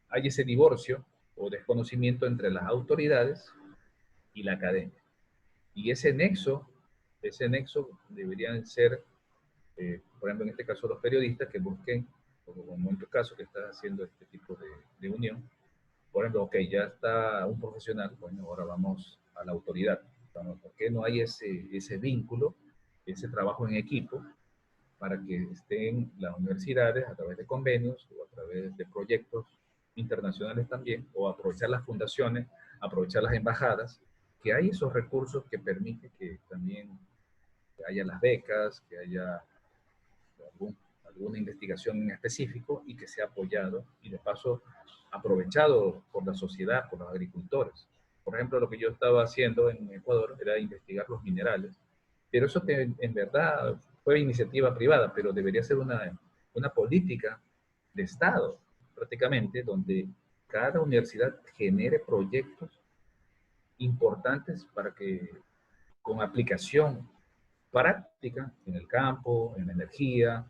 hay ese divorcio o desconocimiento entre las autoridades y la academia. Y ese nexo deberían ser, por ejemplo, en este caso los periodistas que busquen, como en tu caso que estás haciendo este tipo de unión, por ejemplo, ok, ya está un profesional, bueno, ahora vamos a la autoridad. ¿Por qué no hay ese vínculo, ese trabajo en equipo para que estén las universidades a través de convenios o a través de proyectos internacionales también, o aprovechar las fundaciones, aprovechar las embajadas, que hay esos recursos que permiten que también haya las becas, que haya alguna investigación en específico y que sea apoyado y de paso aprovechado por la sociedad, por los agricultores. Por ejemplo, lo que yo estaba haciendo en Ecuador era investigar los minerales, pero eso que en verdad fue iniciativa privada, pero debería ser una política de Estado, prácticamente, donde cada universidad genere proyectos importantes para que con aplicación práctica en el campo, en la energía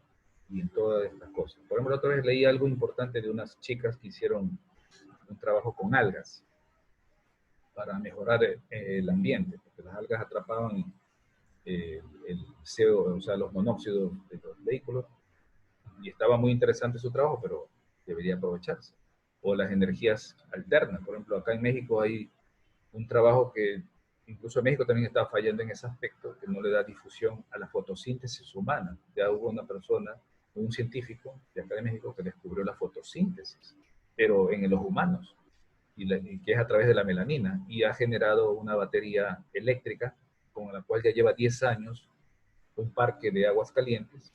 y en todas estas cosas. Por ejemplo, otra vez leí algo importante de unas chicas que hicieron un trabajo con algas para mejorar el ambiente, porque las algas atrapaban el CO, o sea, los monóxidos de los vehículos, y estaba muy interesante su trabajo, pero debería aprovecharse. O las energías alternas, por ejemplo, acá en México hay un trabajo que incluso México también está fallando en ese aspecto, que no le da difusión a la fotosíntesis humana. Ya hubo una persona, un científico de acá de México que descubrió la fotosíntesis, pero en los humanos, y que es a través de la melanina, y ha generado una batería eléctrica con la cual ya lleva 10 años un parque de aguas calientes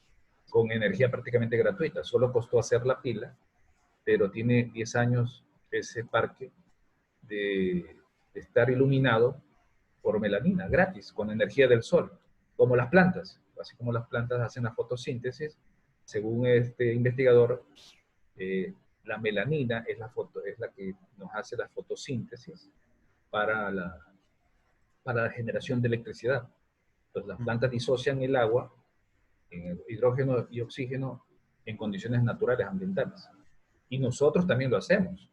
con energía prácticamente gratuita. Solo costó hacer la pila, pero tiene 10 años ese parque de estar iluminado por melanina, gratis, con energía del sol, como las plantas. Así como las plantas hacen la fotosíntesis, según este investigador, la melanina es la que nos hace la fotosíntesis para para la generación de electricidad. Entonces las plantas disocian el agua en el hidrógeno y oxígeno en condiciones naturales ambientales. Y nosotros también lo hacemos.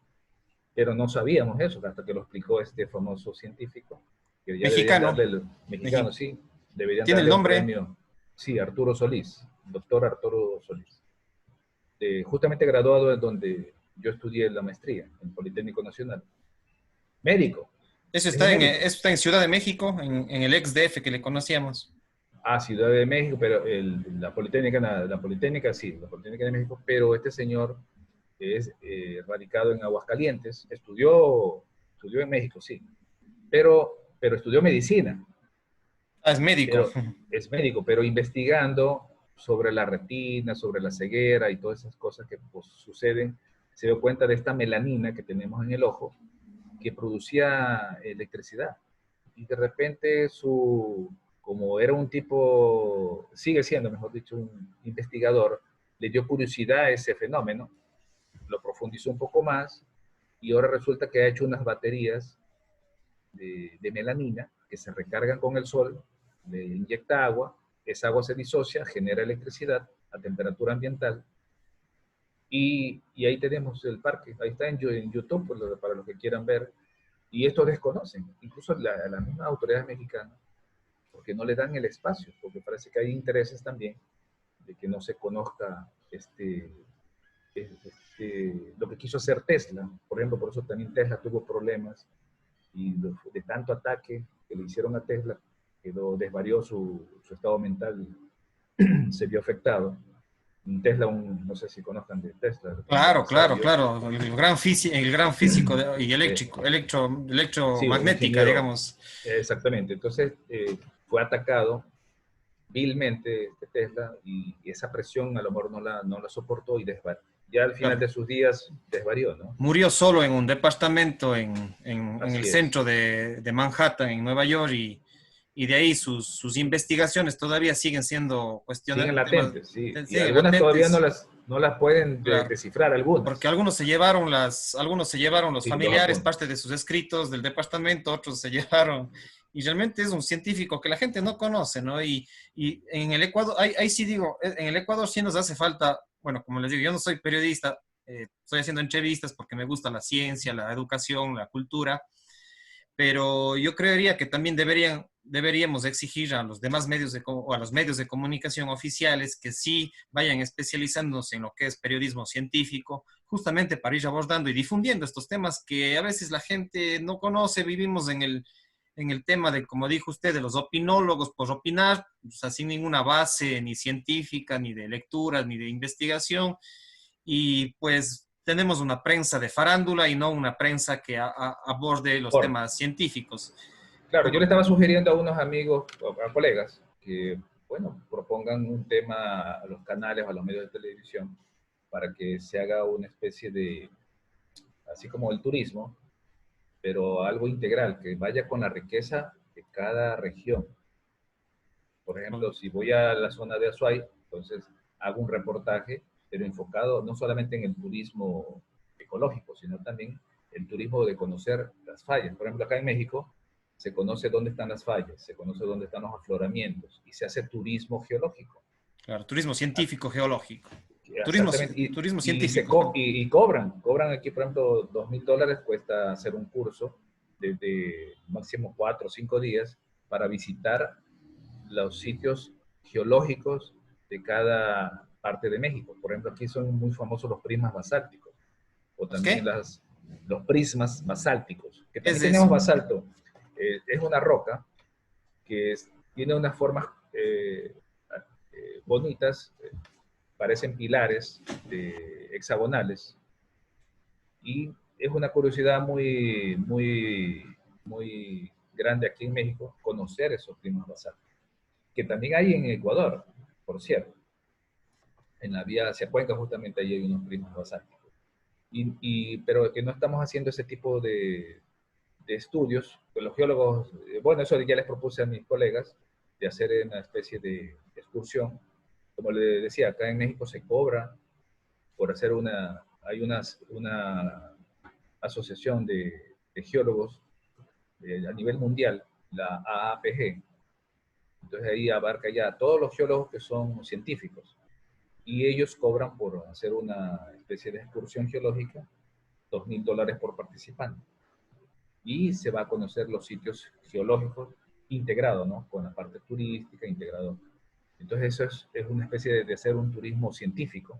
pero no sabíamos eso hasta que lo explicó este famoso científico, que ya deberían Mexicano. darle, el mexicano, sí, deberían ¿Tiene el darle un nombre? premio, sí, Arturo Solís, doctor Arturo Solís, justamente graduado de donde yo estudié la maestría, en el Politécnico Nacional. Médico, es un Eso médico. está en Ciudad de México, en el ex DF que le conocíamos. Ah, Ciudad de México, pero la Politécnica sí, la Politécnica de México, pero este señor es radicado en Aguascalientes, estudió en México, sí, pero estudió medicina, Ah, es médico. pero es médico, pero investigando sobre la retina, sobre la ceguera y todas esas cosas que pues, suceden, se dio cuenta de esta melanina que tenemos en el ojo que producía electricidad. Y de repente como era un tipo, sigue siendo, mejor dicho, un investigador, le dio curiosidad a ese fenómeno, lo profundizó un poco más y ahora resulta que ha hecho unas baterías de melanina que se recargan con el sol, le inyecta agua, esa agua se disocia, genera electricidad a temperatura ambiental y ahí tenemos el parque, ahí está en YouTube para los que quieran ver. Y esto desconocen, incluso las mismas autoridades mexicanas, porque no le dan el espacio, porque parece que hay intereses también de que no se conozca lo que quiso hacer Tesla. Por ejemplo, por eso también Tesla tuvo problemas y de tanto ataque que le hicieron a Tesla, desvarió su estado mental, se vio afectado. Tesla, no sé si conozcan de Tesla, un Claro, gran claro, sabio. claro. El gran físico y Eh, sí, un electromagnética, ingeniero, digamos. exactamente. Entonces, fue atacado vilmente Tesla y esa presión a lo mejor no la soportó y desvarió. Ya al final Claro. de sus días desvarió, ¿no? Murió solo en un departamento en el Así es. centro de Manhattan, en Nueva York, y de ahí sus investigaciones todavía siguen siendo Siguen temas, latentes, sí. Y siguen algunas todavía no latentes, las pueden claro. descifrar, Porque algunas. algunos se llevaron los Sí, los familiares, apuntes. parte de sus escritos del departamento, otros se llevaron, y realmente es un científico que la gente no conoce, ¿no? Y en el Ecuador, ahí sí digo, en el Ecuador sí nos hace falta, bueno, como les digo, yo no soy periodista, estoy haciendo entrevistas porque me gusta la ciencia, la educación, la cultura, pero yo creería que también deberíamos exigir a los demás o a los medios de comunicación oficiales que sí vayan especializándose en lo que es periodismo científico, justamente para ir abordando y difundiendo estos temas que a veces la gente no conoce. Vivimos en el tema de, como dijo usted, de los opinólogos por opinar, o sea, sin ninguna base ni científica, ni de lectura, ni de investigación, y pues tenemos una prensa de farándula y no una prensa que aborde los Por, temas científicos. claro, yo le Por- estaba sugiriendo a unos amigos, a colegas, que, bueno, propongan un tema a los canales, a los medios de televisión, para que se haga una especie de, así como el turismo, pero algo integral, que vaya con la riqueza de cada región. Por ejemplo, si voy a la zona de Azuay, entonces hago un reportaje, pero enfocado no solamente en el turismo ecológico, sino también el turismo de conocer las fallas. Por ejemplo, acá en México se conoce dónde están las fallas, se conoce dónde están los afloramientos y se hace turismo geológico. claro, turismo científico, geológico. Exactamente, Turismo y, científico. cobran aquí, por ejemplo, $2,000 cuesta hacer un curso de máximo 4 o 5 días para visitar los sitios geológicos de cada parte de México. Por ejemplo, aquí son muy famosos los prismas basálticos, o ¿Los también qué? los prismas basálticos, que ¿Qué es también tenemos eso? basalto. Es una roca que tiene unas formas bonitas, parecen pilares hexagonales, y es una curiosidad muy, muy, muy grande aquí en México conocer esos prismas basálticos, que también hay en Ecuador, por cierto. En la vía hacia Cuenca justamente ahí hay unos prismas basálticos. Pero que no estamos haciendo ese tipo de estudios, que los geólogos, bueno, eso ya les propuse a mis colegas, de hacer una especie de excursión. Como le decía, acá en México se cobra por hacer una asociación de geólogos a nivel mundial, la AAPG. Entonces ahí abarca ya a todos los geólogos que son científicos y ellos cobran por hacer una especie de excursión geológica $2.000 por participante. Y se va a conocer los sitios geológicos integrados, ¿no? Con la parte turística integrado. Entonces eso es una especie de hacer un turismo científico,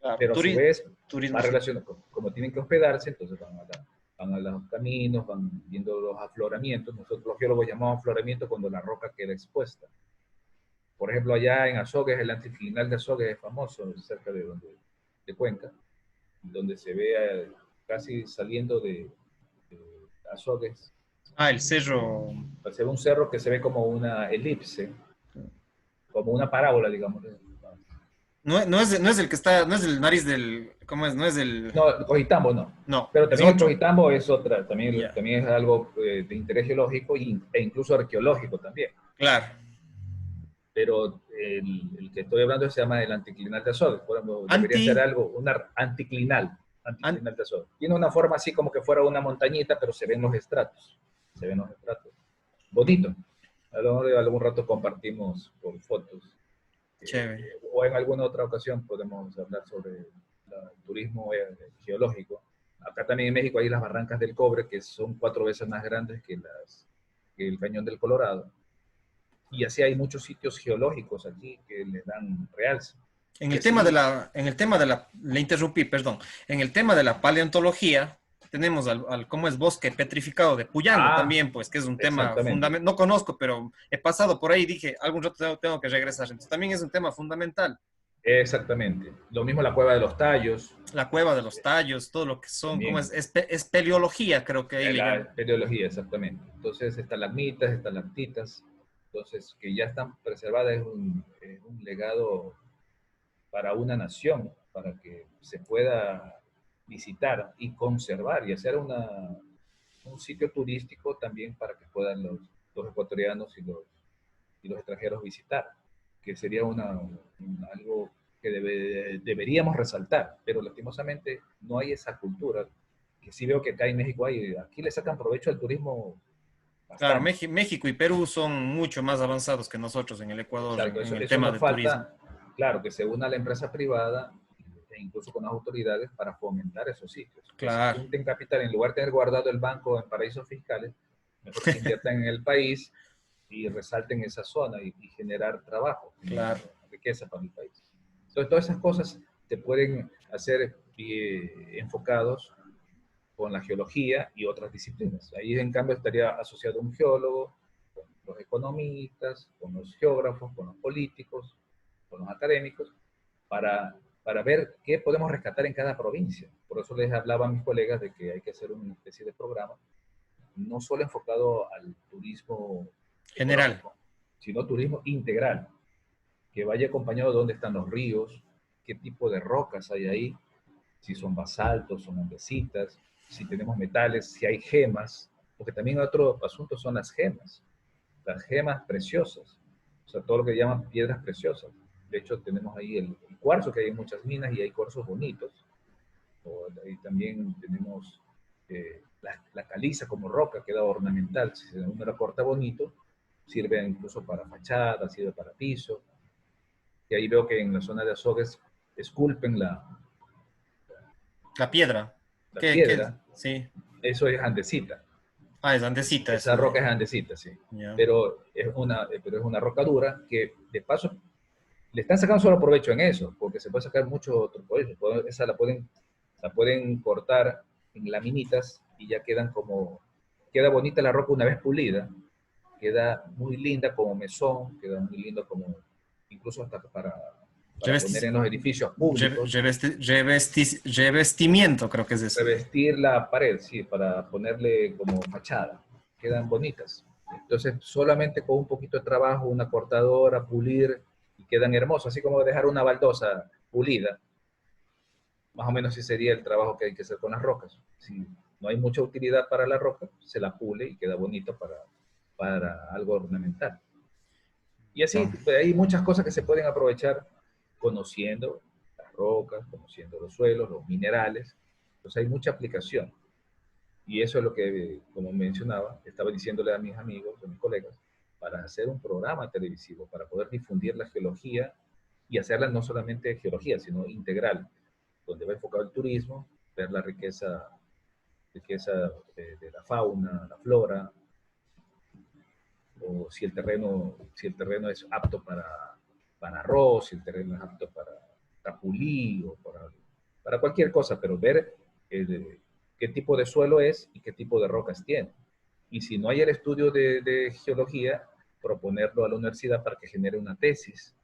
Claro, pero a su vez turismo va científico. relacionado, como tienen que hospedarse, entonces van a los caminos, van viendo los afloramientos. Nosotros los geólogos llamamos afloramiento cuando la roca queda expuesta. Por ejemplo, allá en Azogues, el anticlinal de Azogues es famoso, cerca de Cuenca, donde se ve casi saliendo de Azogues. Ah, el cerro. Se ve un cerro que se ve como una elipse, como una parábola, digamos. No, no es el que está, no es el nariz del, ¿cómo es? No es el, No, Cojitambo no. no, Pero es también el otro. Cojitambo es otra, también, Ya, también es algo de interés geológico e incluso arqueológico también. claro. Pero el que estoy hablando se llama el anticlinal de Azogues. Debería Anti, ser algo, un anticlinal, an- anticlinal de Azogues. Tiene una forma así como que fuera una montañita, pero se ven los estratos. Se ven los estratos. Bonito. A lo mejor algún rato compartimos por fotos. chévere. O en alguna otra ocasión podemos hablar sobre el turismo geológico. Acá también en México hay las barrancas del Cobre, que son 4 veces más grandes que el Cañón del Colorado. Y así hay muchos sitios geológicos aquí que le dan realce. En Y el tema de así, en el tema de le interrumpí, perdón. En el tema de la paleontología, tenemos cómo es bosque petrificado de Puyango también, pues, que es un tema exactamente, fundamental. No conozco, pero he pasado por ahí y dije, algún rato tengo que regresar. Entonces, también es un tema fundamental. exactamente. Lo mismo la Cueva de los Tallos, La cueva de los tallos, todo lo que son, ¿cómo es? también Espeleología, creo que ahí le la llaman. espeleología, exactamente. Entonces, estalagmitas, estalactitas, entonces, que ya están preservadas, es un legado para una nación, para que se pueda visitar y conservar y hacer un sitio turístico también para que puedan los ecuatorianos y los extranjeros visitar, que sería algo que deberíamos resaltar, pero lastimosamente no hay esa cultura, que sí veo que acá en México hay, aquí le sacan provecho al turismo Claro, bastante. México y Perú son mucho más avanzados que nosotros en el Ecuador Exacto, en el eso tema nos de turismo. falta, claro, que se una la empresa privada e incluso con las autoridades para fomentar esos sitios. Que si Claro, junten capital, en lugar de tener guardado el banco en paraísos fiscales, mejor que inviertan en el país y resalten esa zona y generar trabajo, generar claro. riqueza para el país. Entonces, todas esas cosas se pueden hacer enfocados con la geología y otras disciplinas. Ahí, en cambio, estaría asociado un geólogo, con los economistas, con los geógrafos, con los políticos, con los académicos, para ver qué podemos rescatar en cada provincia. Por eso les hablaba a mis colegas de que hay que hacer una especie de programa, no solo enfocado al turismo General. ecológico, sino turismo integral, que vaya acompañado de dónde están los ríos, qué tipo de rocas hay ahí, si son basaltos, son andesitas, si tenemos metales, si hay gemas, porque también otro asunto son las gemas preciosas, o sea, todo lo que llaman piedras preciosas. De hecho, tenemos ahí el cuarzo, que hay en muchas minas y hay cuarzos bonitos. Ahí también tenemos la caliza como roca, queda ornamental. Si uno la corta bonito, sirve incluso para fachada, sirve para piso. Y ahí veo que en la zona de Azogues esculpen La piedra. la ¿Qué? piedra. Sí. Eso es andesita. Ah, es andesita, Esa eso roca de. es andesita, sí. Ya. Pero es una roca dura que, de paso, le están sacando solo provecho en eso, porque se puede sacar mucho otro provecho. Esa la pueden cortar en laminitas y ya queda bonita la roca una vez pulida, queda muy linda como mesón, queda muy lindo como, incluso hasta para poner Revesti- en los edificios públicos, revestimiento, creo que es eso. revestir la pared, sí, para ponerle como fachada, quedan bonitas. Entonces, solamente con un poquito de trabajo, una cortadora, pulir, y quedan hermosas, así como dejar una baldosa pulida, más o menos ese sería el trabajo que hay que hacer con las rocas. Si no hay mucha utilidad para la roca, se la pule y queda bonito para algo ornamental. Y así, No. pues, hay muchas cosas que se pueden aprovechar conociendo las rocas, conociendo los suelos, los minerales. Entonces hay mucha aplicación. Y eso es lo que, como mencionaba, estaba diciéndole a mis amigos, a mis colegas, para hacer un programa televisivo, para poder difundir la geología y hacerla no solamente geología, sino integral, donde va enfocado el turismo, ver la riqueza riqueza de la fauna, la flora, o si el terreno es apto para arroz, si el terreno es apto para capulí o para cualquier cosa, pero ver qué tipo de suelo es y qué tipo de rocas tiene. Y si no hay el estudio de geología, proponerlo a la universidad para que genere una tesis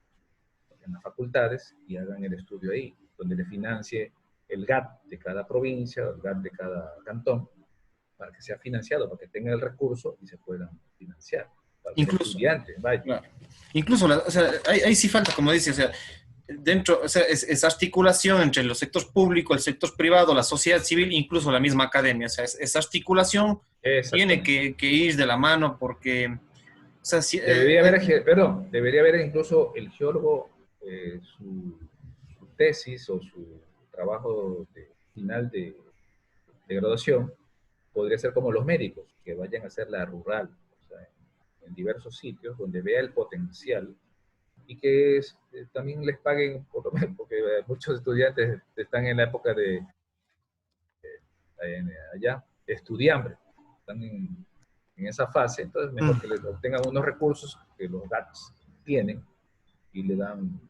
en las facultades y hagan el estudio ahí, donde le financie el GAT de cada provincia, el GAT de cada cantón, para que sea financiado, para que tenga el recurso y se puedan financiar. Para que el Incluso, estudiante vaya. claro. Incluso, o sea, ahí sí falta, como dice, o sea, dentro, o sea, es articulación entre los sectores públicos, el sector privado, la sociedad civil, incluso la misma academia. O sea, esa articulación tiene Exactamente. que ir de la mano porque, o sea, si, Debería haber incluso el geólogo, su tesis o su trabajo final de graduación, podría ser como los médicos, que vayan a hacer la rural, o sea, en diversos sitios donde vea el potencial y que también les paguen, por lo menos, porque muchos estudiantes están en la época allá, estudiambre, están en esa fase, entonces mejor que les obtengan unos recursos que los GATS tienen y le dan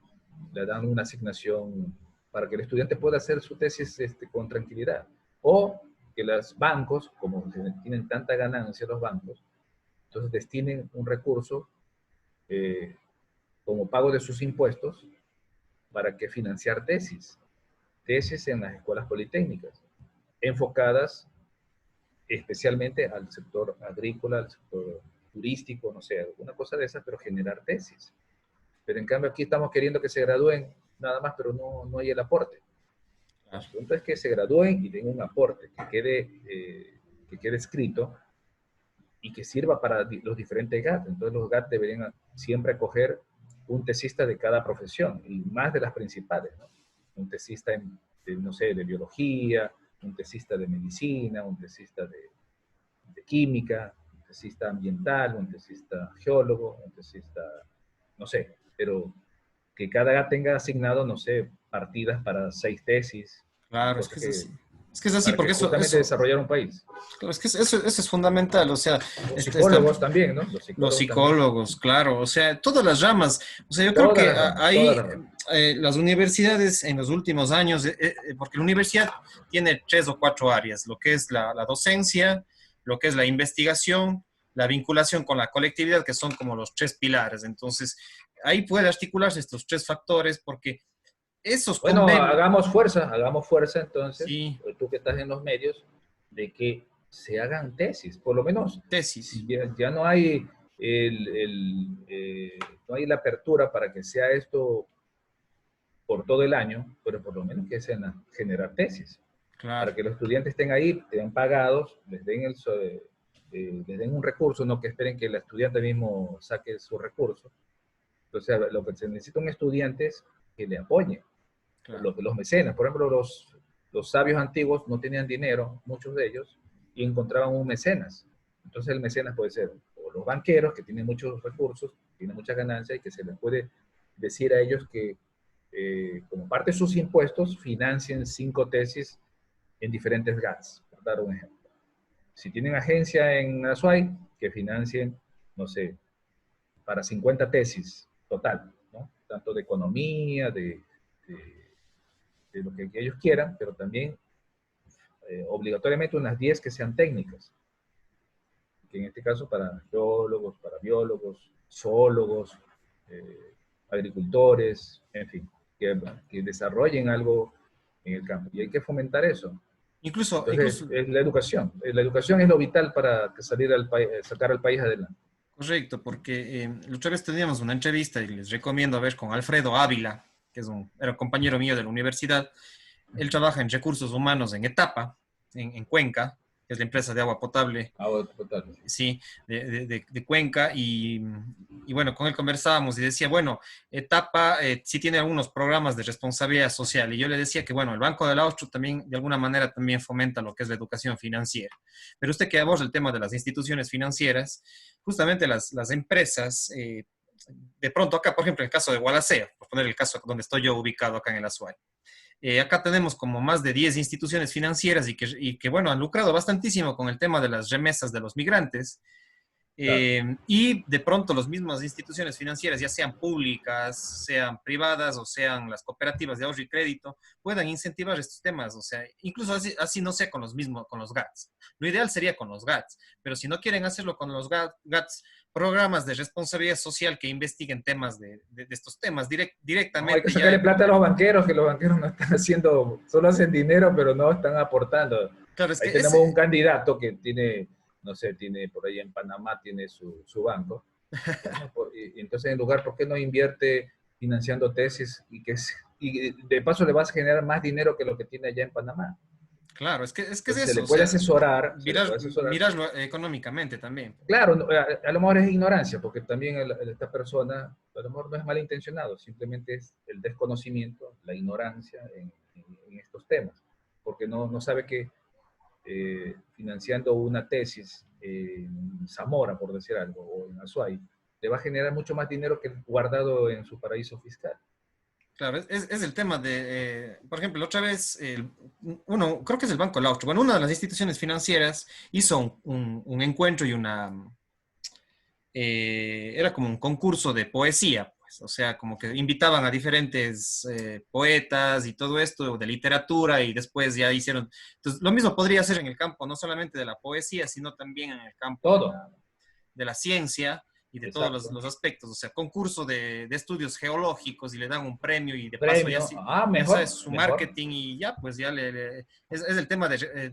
una asignación para que el estudiante pueda hacer su tesis con tranquilidad. O que los bancos, como tienen tanta ganancia los bancos, entonces destinen un recurso eh, como pago de sus impuestos para que financiar tesis en las escuelas politécnicas, enfocadas especialmente al sector agrícola, al sector turístico, no sé, alguna cosa de esas, pero generar tesis. Pero en cambio aquí estamos queriendo que se gradúen nada más, pero no hay el aporte. El punto es que se gradúen y den un aporte, que quede escrito y que sirva para los diferentes GAT. Entonces los GAT deberían siempre acoger un tesista de cada profesión y más de las principales, ¿no? Un tesista no sé, de biología, un tesista de medicina, un tesista de química, un tesista ambiental, un tesista geólogo, un tesista, no sé, pero que cada GAT tenga asignado, no sé, partidas para 6 tesis, claro, es cosa que es que, así. Es que es así, para que porque justamente desarrollar un país. claro, es que eso es fundamental, o sea, Los esta, psicólogos también, ¿no? Los los psicólogos también. psicólogos, claro, o sea, todas las ramas. O sea, yo creo Todas que las ramas, todas ahí las ramas. las universidades en los últimos años, porque la universidad tiene 3 o 4 áreas, lo que es la docencia, lo que es la investigación, la vinculación con la colectividad, que son como los 3 pilares. Entonces, ahí puede articularse estos 3 factores porque esos Bueno, convenios, hagamos fuerza entonces, sí, tú que estás en los medios, de que se hagan tesis, por lo menos tesis, si ya no hay no hay la apertura para que sea esto por todo el año, pero por lo menos que sean generar tesis, para claro. que los estudiantes estén ahí, estén pagados, les den un recurso, no que esperen que el estudiante mismo saque su recurso. Entonces, lo que se necesita un estudiante es que le apoyen. Claro. Los mecenas, por ejemplo, los sabios antiguos no tenían dinero, muchos de ellos, y encontraban un mecenas. Entonces el mecenas puede ser o los banqueros, que tienen muchos recursos, tienen mucha ganancia, y que se les puede decir a ellos que, como parte de sus impuestos, financien 5 tesis en diferentes GATS, por dar un ejemplo. Si tienen agencia en Azuay, que financien, no sé, para 50 tesis total, ¿no? Tanto de economía, de lo que ellos quieran, pero también obligatoriamente unas 10 que sean técnicas, que en este caso para geólogos, para biólogos, zoólogos, agricultores, en fin, que desarrollen algo en el campo. Y hay que fomentar eso. Incluso, Entonces, incluso, es la educación. La educación es lo vital para sacar al país adelante. correcto, porque la otra vez teníamos una entrevista y les recomiendo ver con Alfredo Ávila, que era un compañero mío de la universidad. Él trabaja en recursos humanos en Etapa, en Cuenca, que es la empresa de agua potable, Agua potable. sí, de Cuenca. Y bueno, con él conversábamos y decía, bueno, Etapa sí tiene algunos programas de responsabilidad social. Y yo le decía que, bueno, el Banco del Austro también, de alguna manera, también fomenta lo que es la educación financiera. Pero usted que aborda el tema de las instituciones financieras, justamente las empresas, de pronto acá, por ejemplo, en el caso de Gualaceo, por poner el caso donde estoy yo ubicado acá en el Azuay, Acá tenemos como más de 10 instituciones financieras y que, bueno, han lucrado bastantísimo con el tema de las remesas de los migrantes. Claro. Y de pronto las mismas instituciones financieras, ya sean públicas, sean privadas o sean las cooperativas de ahorro y crédito, puedan incentivar estos temas. O sea, incluso así no sea con los mismos, con los GATS. Lo ideal sería con los GATS, pero si no quieren hacerlo con los GATS, programas de responsabilidad social que investiguen temas de estos temas No, hay que directamente sacarle ya. plata a los banqueros, que los banqueros no están haciendo, solo hacen dinero, pero no están aportando. Claro, es Ahí que tenemos un ese, candidato que tiene, no sé, tiene por ahí en Panamá, tiene su banco. Bueno, y entonces en lugar, ¿por qué no invierte financiando tesis y de paso le vas a generar más dinero que lo que tiene allá en Panamá? claro, es que es Entonces eso, o sea, se le puede asesorar. mirarlo económicamente también. Claro, a lo mejor es ignorancia, porque también esta persona, a lo mejor no es malintencionado, simplemente es el desconocimiento, la ignorancia en estos temas, porque no sabe que financiando una tesis en Zamora, por decir algo, o en Azuay, le va a generar mucho más dinero que guardado en su paraíso fiscal. Claro, es el tema por ejemplo, la otra vez, creo que es el Banco Laustro, bueno, una de las instituciones financieras hizo un encuentro y era como un concurso de poesía, pues, o sea, como que invitaban a diferentes poetas y todo esto, de literatura, y después ya hicieron, entonces, lo mismo podría ser en el campo, no solamente de la poesía, sino también en el campo Todo, de la ciencia y de todos exacto. los aspectos, o sea, concurso de estudios geológicos y le dan un premio y de paso ya, Premio, ya sabes mejor, su mejor. marketing y ya, pues ya es el tema de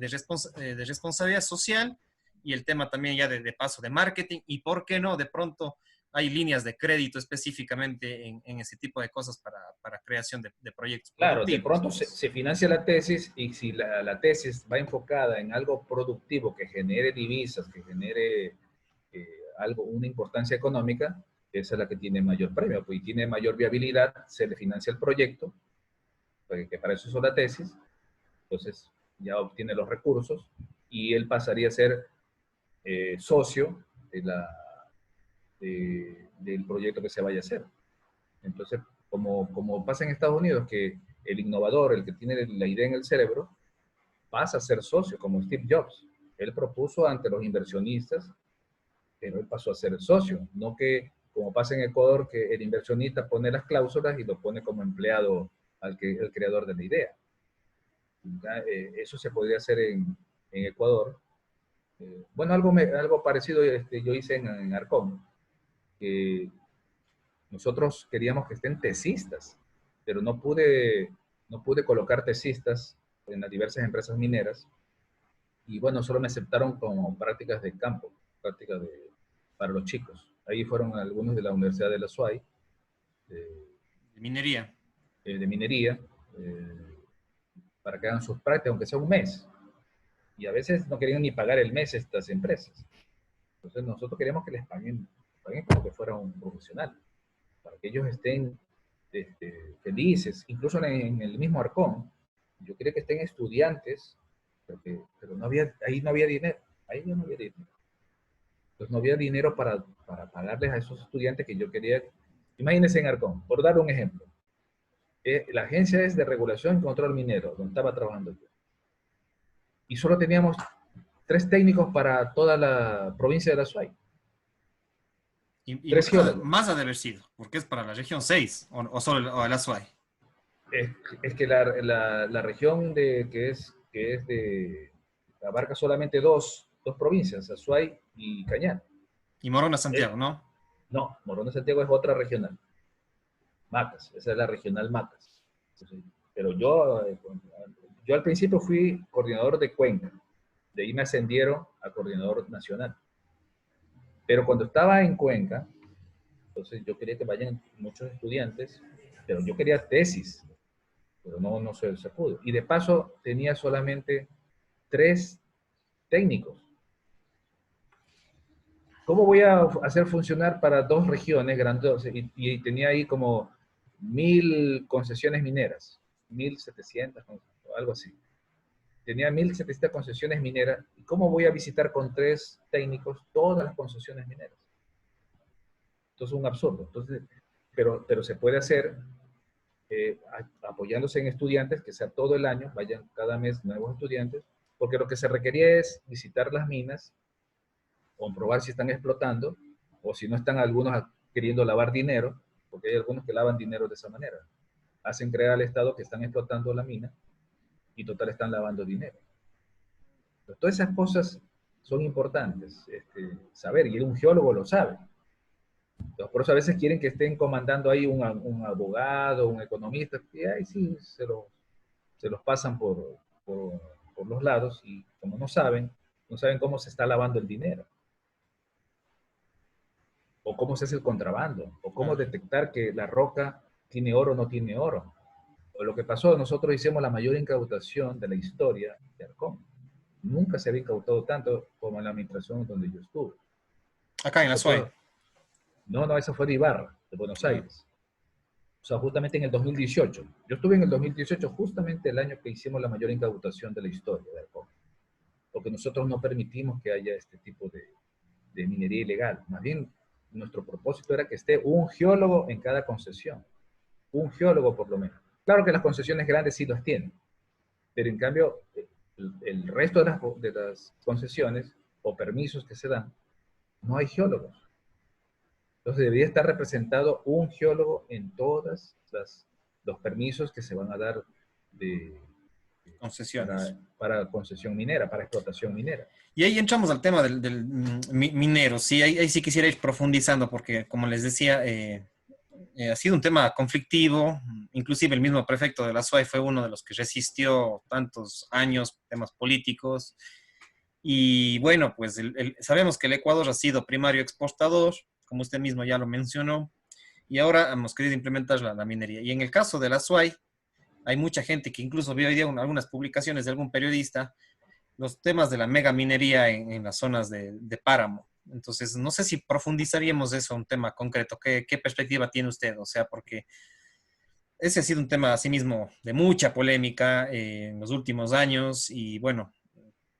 responsabilidad social y el tema también ya de paso de marketing y por qué no, de pronto hay líneas de crédito específicamente en ese tipo de cosas para creación de proyectos Claro, de productivos, pronto pues. se financia la tesis y si la tesis va enfocada en algo productivo que genere divisas, que genere algo, una importancia económica, esa es la que tiene mayor premio, pues, y tiene mayor viabilidad, se le financia el proyecto, pues, que para eso es la tesis, entonces ya obtiene los recursos y él pasaría a ser socio del proyecto que se vaya a hacer. Entonces, como pasa en Estados Unidos, que el innovador, el que tiene la idea en el cerebro, pasa a ser socio, como Steve Jobs. Él propuso ante los inversionistas, pero él pasó a ser socio, no que, como pasa en Ecuador, que el inversionista pone las cláusulas y lo pone como empleado el creador de la idea. Eso se podría hacer en Ecuador. Bueno, algo parecido yo hice en Arcón, que nosotros queríamos que estén tesistas, pero no pude colocar tesistas en las diversas empresas mineras. Y bueno, solo me aceptaron como prácticas de campo, prácticas para los chicos. Ahí fueron algunos de la Universidad de la SUAY, de, De minería. de minería, eh, para que hagan sus prácticas, aunque sea un mes. Y a veces no querían ni pagar el mes estas empresas. Entonces nosotros queríamos que les paguen como que fuera un profesional, para que ellos estén felices, incluso en el mismo Arcón. Yo quería que estén estudiantes, pero no había, ahí no había dinero, ahí no había dinero. Entonces no había dinero para pagarles a esos estudiantes que yo quería. Imagínense en Arcón, por dar un ejemplo. La agencia es de regulación y control minero, donde estaba trabajando yo. Y solo teníamos 3 técnicos para toda la provincia de la SUAY, Y 3 geólogos. más ha de haber sido, porque es para la región 6 o solo o el Azuay. Es que la región abarca solamente dos provincias, Azuay y Cañar. Y Morona, Eh, Santiago, ¿no? no, Morón de Santiago es otra regional, Macas, esa es la regional Macas. Pero yo al principio fui coordinador de Cuenca, de ahí me ascendieron a coordinador nacional. Pero cuando estaba en Cuenca, entonces yo quería que vayan muchos estudiantes, pero yo quería tesis, pero no se pudo. Y de paso tenía solamente 3 técnicos. ¿Cómo voy a hacer funcionar para 2 regiones grandes? Y tenía ahí como 1000 concesiones mineras, 1700, algo así. Tenía 1700 concesiones mineras. ¿Y cómo voy a visitar con 3 técnicos todas las concesiones mineras? Entonces es un absurdo. Entonces, pero se puede hacer apoyándose en estudiantes, que sea todo el año, vayan cada mes nuevos estudiantes, porque lo que se requería es visitar las minas, comprobar si están explotando, o si no están algunos queriendo lavar dinero, porque hay algunos que lavan dinero de esa manera. Hacen creer al Estado que están explotando la mina y total están lavando dinero. Entonces, todas esas cosas son importantes saber, y un geólogo lo sabe. Entonces, por eso a veces quieren que estén comandando ahí un abogado, un economista, y ahí sí se los pasan por los lados, y como no saben cómo se está lavando el dinero, o cómo se hace el contrabando, o cómo Claro. detectar que la roca tiene oro o no tiene oro. O lo que pasó, nosotros hicimos la mayor incautación de la historia de Arcón. Nunca se había incautado tanto como en la administración donde yo estuve. Acá en la Eso SUAY. fue, no, eso fue de Ibarra, de Buenos Ah, Aires. O sea, justamente en el 2018. Yo estuve en el 2018, justamente el año que hicimos la mayor incautación de la historia de Arcón. Porque nosotros no permitimos que haya este tipo de minería ilegal. Más bien, nuestro propósito era que esté un geólogo en cada concesión. Un geólogo por lo menos. Claro que las concesiones grandes sí las tienen, pero en cambio el resto de las concesiones o permisos que se dan, no hay geólogos. Entonces debería estar representado un geólogo en todas los permisos que se van a dar de, concesiones. para concesión minera, para explotación minera. Y ahí entramos al tema del minero. Sí, ahí sí quisiera ir profundizando porque, como les decía, ha sido un tema conflictivo. Inclusive el mismo prefecto de la SUAY fue uno de los que resistió tantos años temas políticos. Y bueno, pues sabemos que el Ecuador ha sido primario exportador, como usted mismo ya lo mencionó, y ahora hemos querido implementar la minería. Y en el caso de la SUAY, hay mucha gente que incluso vio hoy día algunas publicaciones de algún periodista, los temas de la mega minería en las zonas de páramo. Entonces, no sé si profundizaríamos eso, un tema concreto. ¿Qué perspectiva tiene usted? O sea, porque ese ha sido un tema asimismo de mucha polémica en los últimos años y bueno,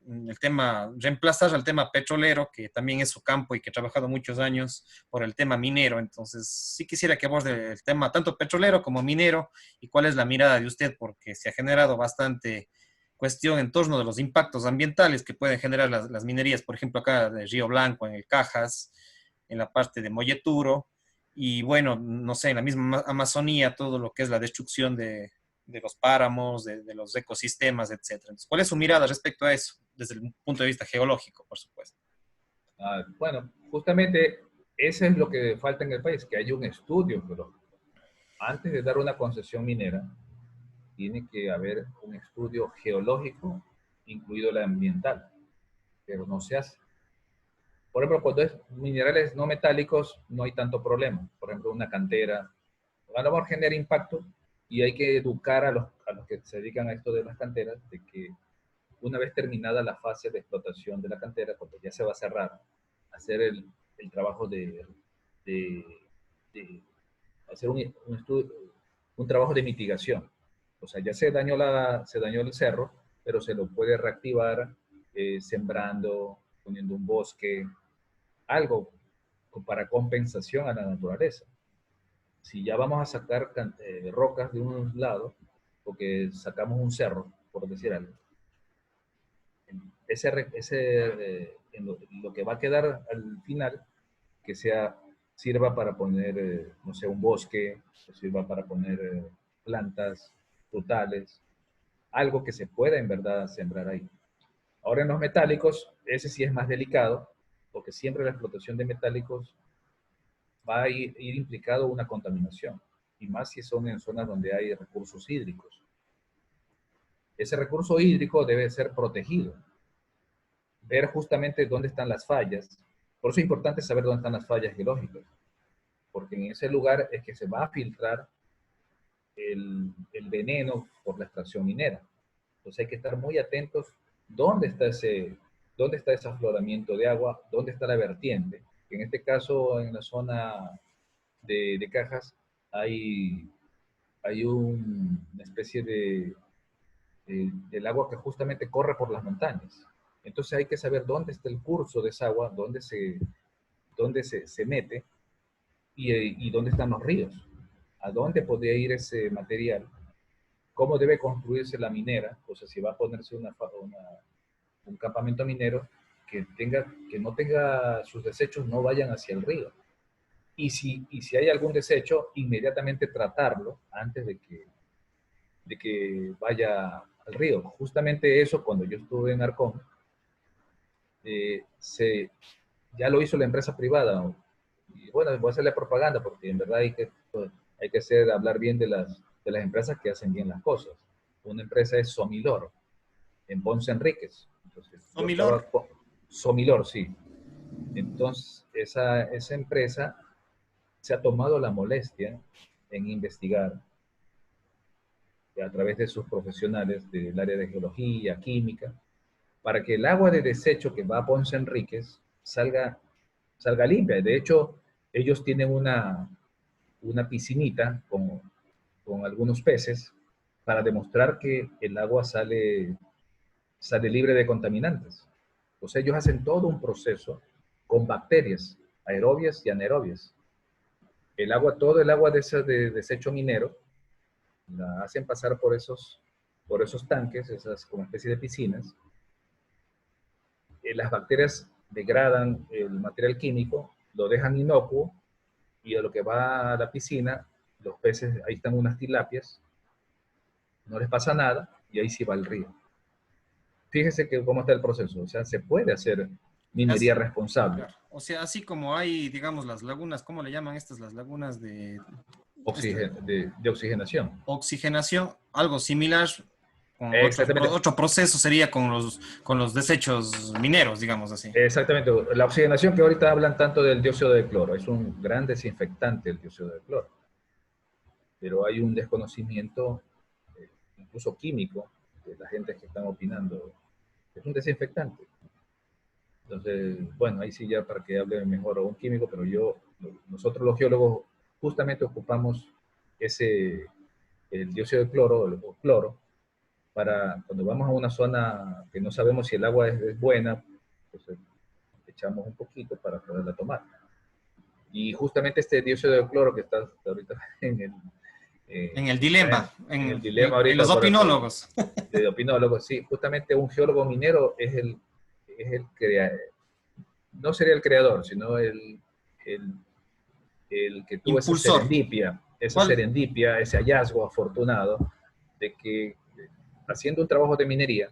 el tema, reemplazar al tema petrolero, que también es su campo y que ha trabajado muchos años por el tema minero. Entonces, sí quisiera que aborde el tema tanto petrolero como minero y cuál es la mirada de usted, porque se ha generado bastante cuestión en torno de los impactos ambientales que pueden generar las minerías, por ejemplo, acá de Río Blanco, en el Cajas, en la parte de Molleturo, y bueno, no sé, en la misma Amazonía, todo lo que es la destrucción de los páramos, de los ecosistemas, etcétera. Entonces, ¿cuál es su mirada respecto a eso, desde el punto de vista geológico, por supuesto? Bueno, justamente eso es lo que falta en el país, que haya un estudio geológico. Antes de dar una concesión minera, tiene que haber un estudio geológico, incluido el ambiental, pero no se hace. Por ejemplo, cuando es minerales no metálicos, no hay tanto problema. Por ejemplo, una cantera, a lo mejor genera impacto y hay que educar a los que se dedican a esto de las canteras, de que una vez terminada la fase de explotación de la cantera, cuando ya se va a cerrar, hacer el trabajo de, de hacer un trabajo de mitigación. O sea, ya se dañó el cerro, pero se lo puede reactivar sembrando, poniendo un bosque, algo para compensación a la naturaleza. Si ya vamos a sacar rocas de un lado, porque sacamos un cerro, por decir algo, lo que va a quedar al final, que sirva para poner, no sé, un bosque, que sirva para poner plantas frutales, algo que se pueda en verdad sembrar ahí. Ahora en los metálicos, ese sí es más delicado, porque siempre la explotación de metálicos va a ir implicado una contaminación, y más si son en zonas donde hay recursos hídricos. Ese recurso hídrico debe ser protegido, ver justamente dónde están las fallas. Por eso es importante saber dónde están las fallas geológicas, porque en ese lugar es que se va a filtrar el veneno por la extracción minera. Entonces hay que estar muy atentos dónde está ese afloramiento de agua, dónde está la vertiente. En este caso, en la zona de Cajas, hay, hay una especie del agua que justamente corre por las montañas. Entonces hay que saber dónde está el curso de esa agua, dónde se mete y dónde están los ríos. a dónde podría ir ese material, cómo debe construirse la minera, o sea, si va a ponerse un campamento minero, que no tenga sus desechos no vayan hacia el río. Y si hay algún desecho, inmediatamente tratarlo antes de que vaya al río. Justamente eso, cuando yo estuve en Arcón, eh, se, ya lo hizo la empresa privada. Y bueno, voy a hacerle propaganda porque en verdad hay que hablar bien de las empresas que hacen bien las cosas. Una empresa es Somilor, en Ponce Enríquez. Entonces, yo Somilor. estaba con Somilor, sí. Entonces, esa empresa se ha tomado la molestia en investigar a través de sus profesionales del área de geología, química, para que el agua de desecho que va a Ponce Enríquez salga limpia. De hecho, ellos tienen una piscinita con algunos peces para demostrar que el agua sale libre de contaminantes. O sea, ellos hacen todo un proceso con bacterias aerobias y anaerobias. Todo el agua de desecho minero, la hacen pasar por esos tanques, esas como especie de piscinas. Las bacterias degradan el material químico, lo dejan inocuo, y a lo que va a la piscina, los peces, ahí están unas tilapias, no les pasa nada, y ahí sí va el río. Fíjese que cómo está el proceso, o sea, se puede hacer minería responsable. Claro. O sea, así como hay, digamos, las lagunas, ¿cómo le llaman estas? Las lagunas de De oxigenación. oxigenación, algo similar con Exactamente, otro proceso sería con los desechos mineros, digamos así. exactamente. La oxigenación que ahorita hablan tanto del dióxido de cloro, es un gran desinfectante el dióxido de cloro, pero hay un desconocimiento, incluso químico, de la gente que están opinando. Es un desinfectante. Entonces, bueno, ahí sí ya para que hable mejor un químico, pero nosotros los geólogos justamente ocupamos el dióxido de cloro o cloro para cuando vamos a una zona que no sabemos si el agua es buena, pues echamos un poquito para poderla tomar. Y justamente este dióxido de cloro que está ahorita En el bueno, dilema, en el dilema en los ahorita opinólogos. de opinólogos, sí, justamente un geólogo minero no sería el creador, sino el, el que tuvo Impulsor. esa ¿Cuál? serendipia, ese hallazgo afortunado de que haciendo un trabajo de minería,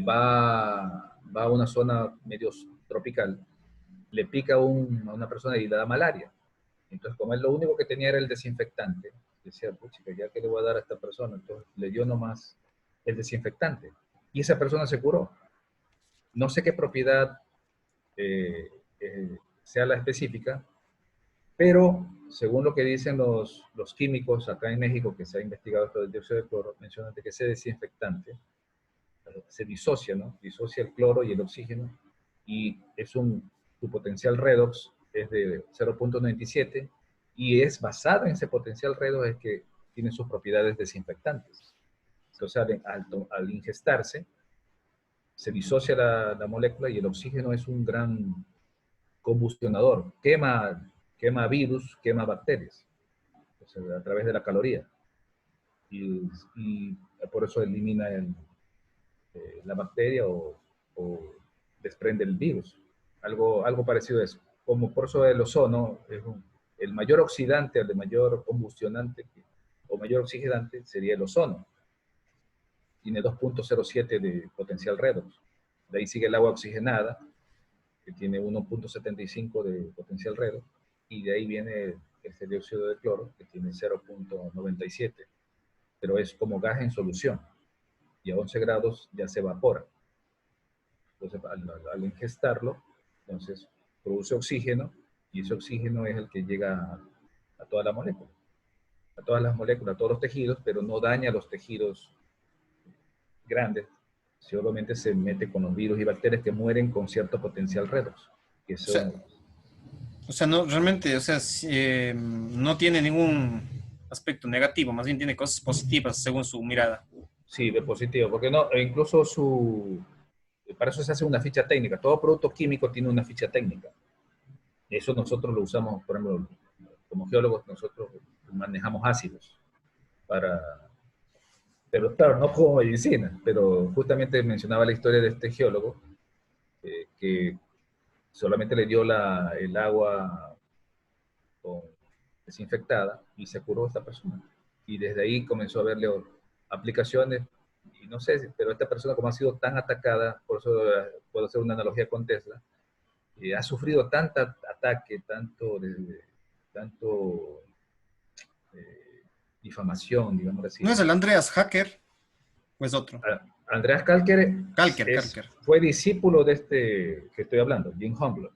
va a una zona medio tropical, le pica a una persona y le da malaria. Entonces, como él lo único que tenía era el desinfectante, decía, pucha, ya que le voy a dar a esta persona, entonces le dio nomás el desinfectante. Y esa persona se curó. No sé qué propiedad sea la específica, pero según lo que dicen los químicos acá en México, que se ha investigado esto del dióxido de cloro, mencionan que ese desinfectante se disocia, ¿no? Disocia el cloro y el oxígeno, y su potencial redox es de 0.97, y es basado en ese potencial redox es que tiene sus propiedades desinfectantes. Entonces, al ingestarse, se disocia la molécula y el oxígeno es un gran combustionador, quema virus, quema bacterias, o sea, a través de la caloría. Y por eso elimina la bacteria o desprende el virus. Algo parecido a eso. Como por eso el ozono es el mayor oxidante, el de mayor combustionante o mayor oxidante sería el ozono. Tiene 2.07 de potencial redox. De ahí sigue el agua oxigenada, que tiene 1.75 de potencial redox, y de ahí viene este dióxido de cloro, que tiene 0.97, pero es como gas en solución, y a 11 grados ya se evapora. Entonces, al ingestarlo, entonces produce oxígeno, y ese oxígeno es el que llega a toda la molécula, a todas las moléculas, a todos los tejidos, pero no daña los tejidos grandes, solamente se mete con los virus y bacterias que mueren con cierto potencial redox, que O sea, son. o sea, no, realmente, o sea, no tiene ningún aspecto negativo, más bien tiene cosas positivas según su mirada. Sí, de positivo, porque no, e incluso para eso se hace una ficha técnica. Todo producto químico tiene una ficha técnica. Eso nosotros lo usamos, por ejemplo, como geólogos nosotros manejamos ácidos para, pero claro, no como medicina, pero justamente mencionaba la historia de este geólogo que solamente le dio el agua con- desinfectada y se curó a esta persona. Y desde ahí comenzó a verle aplicaciones, y no sé, pero esta persona como ha sido tan atacada, por eso puedo hacer una analogía con Tesla, ha sufrido tanto ataque, tanto difamación, digamos ¿No así. es el Andreas Hacker? Pues otro. Andreas Kalker Kalker. fue discípulo de este que estoy hablando, Jim Humbler.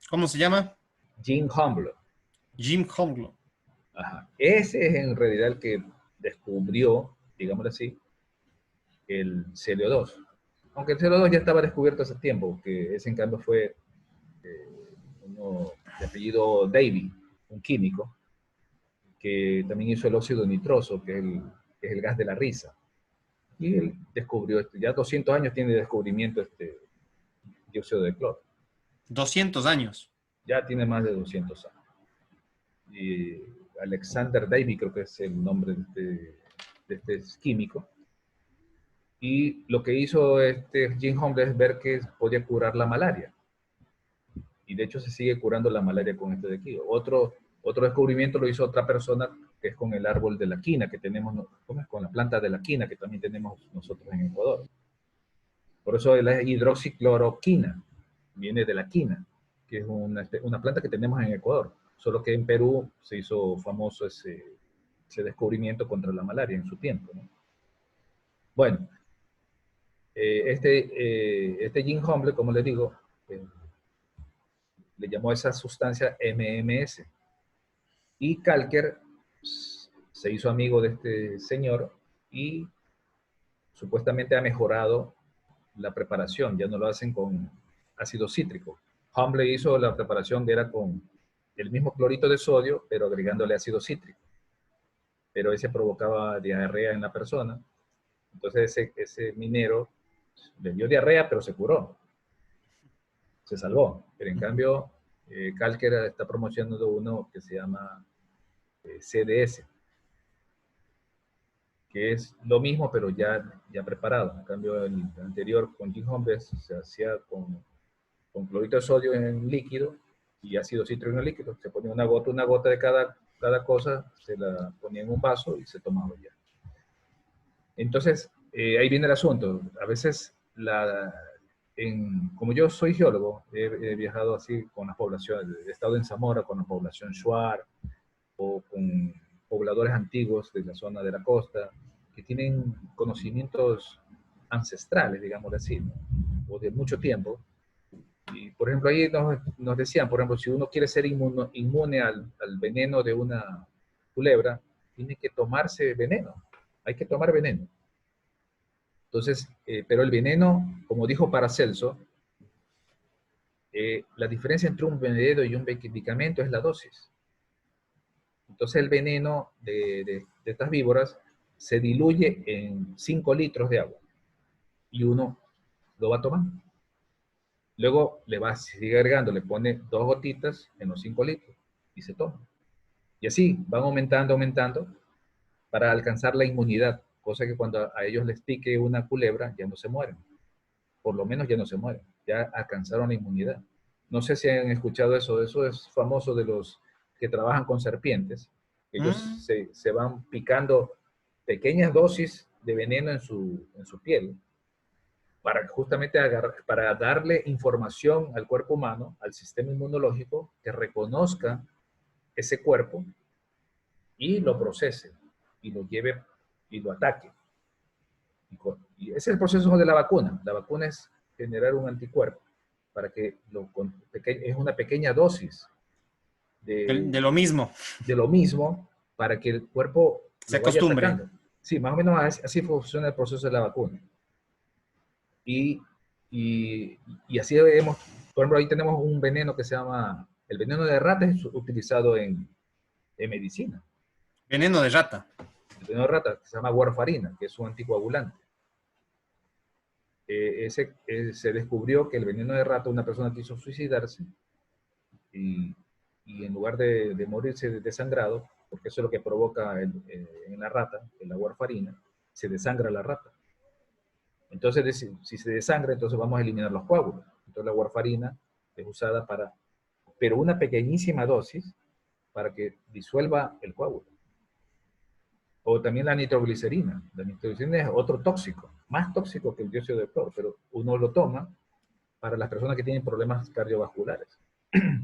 ¿Cómo se llama? Jim Humbler. Jim Honglo. Ajá. Ese es en realidad el que descubrió, digámoslo así, el CO2. Aunque el CO2 ya estaba descubierto hace tiempo, que ese en cambio fue uno de apellido Davy, un químico, que también hizo el óxido nitroso, que es el gas de la risa. Y él descubrió esto. Ya 200 años tiene de descubrimiento este dióxido de cloro. 200 años. Ya tiene más de 200 años. Y Alexander Davy creo que es el nombre de este químico. Y lo que hizo este Jim Holmes es ver que podía curar la malaria. Y de hecho se sigue curando la malaria con este de aquí. Otro descubrimiento lo hizo otra persona, que es con el árbol de la quina que tenemos, con la planta de la quina que también tenemos nosotros en Ecuador. Por eso la hidroxicloroquina viene de la quina, que es una planta que tenemos en Ecuador. Solo que en Perú se hizo famoso ese descubrimiento contra la malaria en su tiempo, ¿no? Bueno, este Jim Humble, como les digo, le llamó a esa sustancia MMS. Y Kalker se hizo amigo de este señor y supuestamente ha mejorado la preparación. Ya no lo hacen con ácido cítrico. Humble hizo la preparación que era con el mismo clorito de sodio, pero agregándole ácido cítrico. Pero ese provocaba diarrea en la persona. Entonces ese minero le dio diarrea, pero se curó. Se salvó. Pero en cambio, Kalker está promocionando uno que se llama CDS, que es lo mismo, pero ya preparado. En cambio, el anterior con Jim Holmes se hacía con clorito de sodio en líquido y ácido cítrico en el líquido. Se ponía una gota de cada cosa, se la ponía en un vaso y se tomaba ya. Entonces, ahí viene el asunto. A veces, como yo soy geólogo, he viajado así con las poblaciones, he estado en Zamora con la población Shuar o con pobladores antiguos de la zona de la costa que tienen conocimientos ancestrales, digamos así, ¿no? O de mucho tiempo. Y, por ejemplo, ahí nos decían, por ejemplo, si uno quiere ser inmune al veneno de una culebra, tiene que tomarse veneno. Hay que tomar veneno. Entonces, pero el veneno, como dijo Paracelso, la diferencia entre un veneno y un medicamento es la dosis. Entonces el veneno de estas víboras se diluye en 5 litros de agua y uno lo va a tomar. Luego sigue agregando, le pone 2 gotitas en los 5 litros y se toma. Y así van aumentando para alcanzar la inmunidad, cosa que cuando a ellos les pique una culebra ya no se mueren. Por lo menos ya no se mueren, ya alcanzaron la inmunidad. No sé si han escuchado eso es famoso de los que trabajan con serpientes. Ellos Mm. se van picando pequeñas dosis de veneno en su piel para justamente para darle información al cuerpo humano, al sistema inmunológico, que reconozca ese cuerpo y lo procese y lo lleve y lo ataque. Y ese es el proceso de la vacuna. La vacuna es generar un anticuerpo para que es una pequeña dosis De lo mismo. de lo mismo para que el cuerpo Se lo vaya acostumbre. atacando. Sí, más o menos así funciona el proceso de la vacuna. Y, y así por ejemplo, ahí tenemos un veneno que se llama, el veneno de rata es utilizado en medicina. Veneno de rata. El veneno de rata se llama warfarina, que es un anticoagulante. Se descubrió que el veneno de rata, una persona quiso suicidarse y y en lugar de morirse de desangrado, porque eso es lo que provoca en la rata, en la warfarina, se desangra la rata. Entonces, si se desangra, entonces vamos a eliminar los coágulos. Entonces la warfarina es usada para, pero una pequeñísima dosis para que disuelva el coágulo. O también la nitroglicerina. La nitroglicerina es otro tóxico, más tóxico que el dióxido de cloro, pero uno lo toma para las personas que tienen problemas cardiovasculares.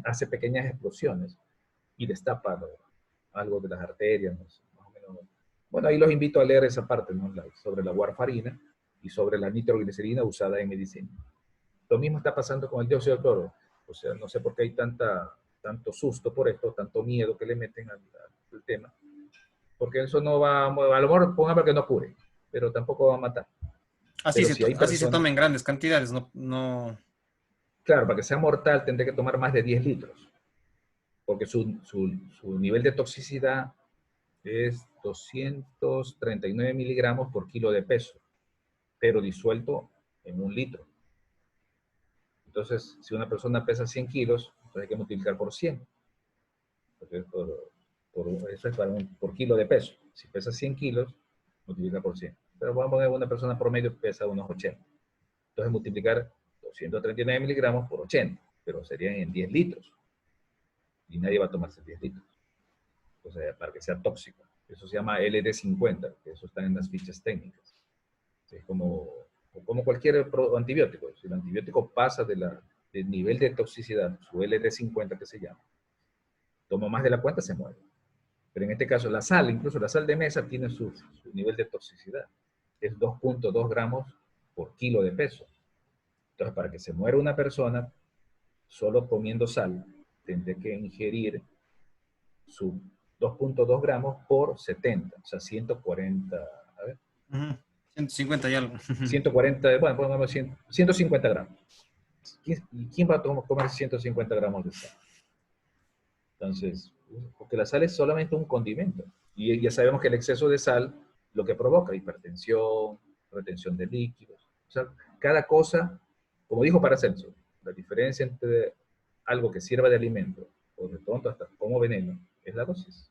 Hace pequeñas explosiones y destapa algo de las arterias, no sé, más o menos. Bueno, ahí los invito a leer esa parte, ¿no? Sobre la warfarina y sobre la nitroglicerina usada en medicina. Lo mismo está pasando con el dióxido de cloro. O sea, no sé por qué hay tanto susto por esto, tanto miedo que le meten al tema. Porque eso no va, a lo mejor póngame que no cure, pero tampoco va a matar. Pero si hay Así se personas, toma en grandes cantidades, no, no... claro, para que sea mortal tendré que tomar más de 10 litros, porque su nivel de toxicidad es 239 miligramos por kilo de peso, pero disuelto en 1 litro. Entonces, si una persona pesa 100 kilos, entonces hay que multiplicar por 100. Entonces, eso es por kilo de peso. Si pesa 100 kilos, multiplica por 100. Pero vamos a poner una persona promedio que pesa unos 80. Entonces, multiplicar 239 miligramos por 80, pero serían en 10 litros. Y nadie va a tomarse 10 litros. O sea, para que sea tóxico. Eso se llama LD50, que eso está en las fichas técnicas. Es como cualquier antibiótico. Si el antibiótico pasa del nivel de toxicidad, su LD50 que se llama, toma más de la cuenta, se muere. Pero en este caso, la sal, incluso la sal de mesa, tiene su nivel de toxicidad. Es 2.2 gramos por kilo de peso. Entonces, para que se muera una persona, solo comiendo sal, tendré que ingerir su 2.2 gramos por 70, o sea, 140, a ver. 150 y algo. 140, bueno, pongamos 150 gramos. ¿Quién va a comer 150 gramos de sal? Entonces, porque la sal es solamente un condimento. Y ya sabemos que el exceso de sal lo que provoca hipertensión, retención de líquidos. O sea, cada cosa, como dijo Paracelso, la diferencia entre algo que sirva de alimento o de pronto hasta como veneno es la dosis.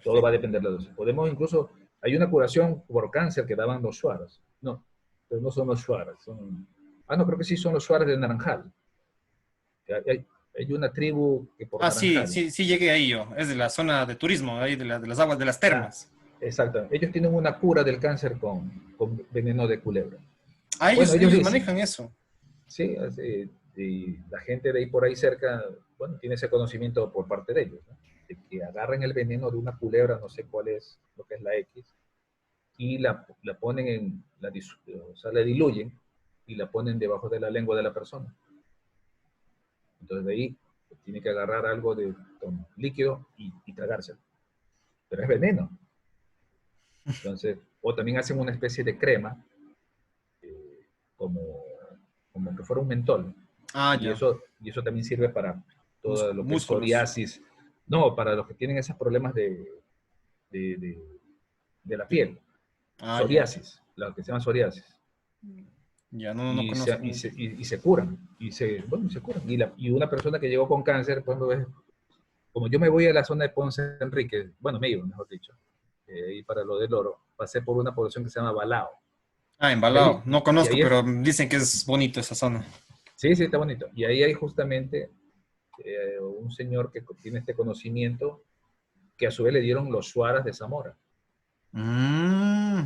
Todo va a depender de la dosis. Podemos incluso, hay una curación por cáncer que daban los Shuaras. No, pero no son los Shuaras. No, creo que sí son los Shuaras de Naranjal. Hay una tribu que por Sí, Naranjal. sí, sí llegué ahí yo. Es de la zona de turismo, ahí de las aguas de las termas. Exacto. Ellos tienen una cura del cáncer con veneno de culebra. Bueno, ellos Ellos dicen, manejan eso. sí, y la gente de ahí por ahí cerca, bueno, tiene ese conocimiento por parte de ellos, ¿no? De que agarran el veneno de una culebra, no sé cuál es, lo que es la X, y la ponen o sea, la diluyen y la ponen debajo de la lengua de la persona. Entonces de ahí tiene que agarrar algo con líquido y tragárselo. Pero es veneno. Entonces, o también hacen una especie de crema, como, como que fuera un mentol. Y Ya. eso también sirve para todo lo que es Músculos. psoriasis. No, para los que tienen esos problemas de, de, de la piel. Ya. Psoriasis, lo que se llama psoriasis. Ya, no, no Y se, conozco. y se, y se curan. Bueno, se curan. Y una persona que llegó con cáncer, cuando como yo me voy a la zona de Ponce Enrique, bueno, me iba, mejor dicho, y para lo del oro, pasé por una población que se llama Balao. Y Embalado. ahí, No y conozco, ahí pero dicen que es bonito esa zona. sí, sí, está bonito. Y ahí hay justamente un señor que tiene este conocimiento que a su vez le dieron los Shuaras de Zamora. Mm.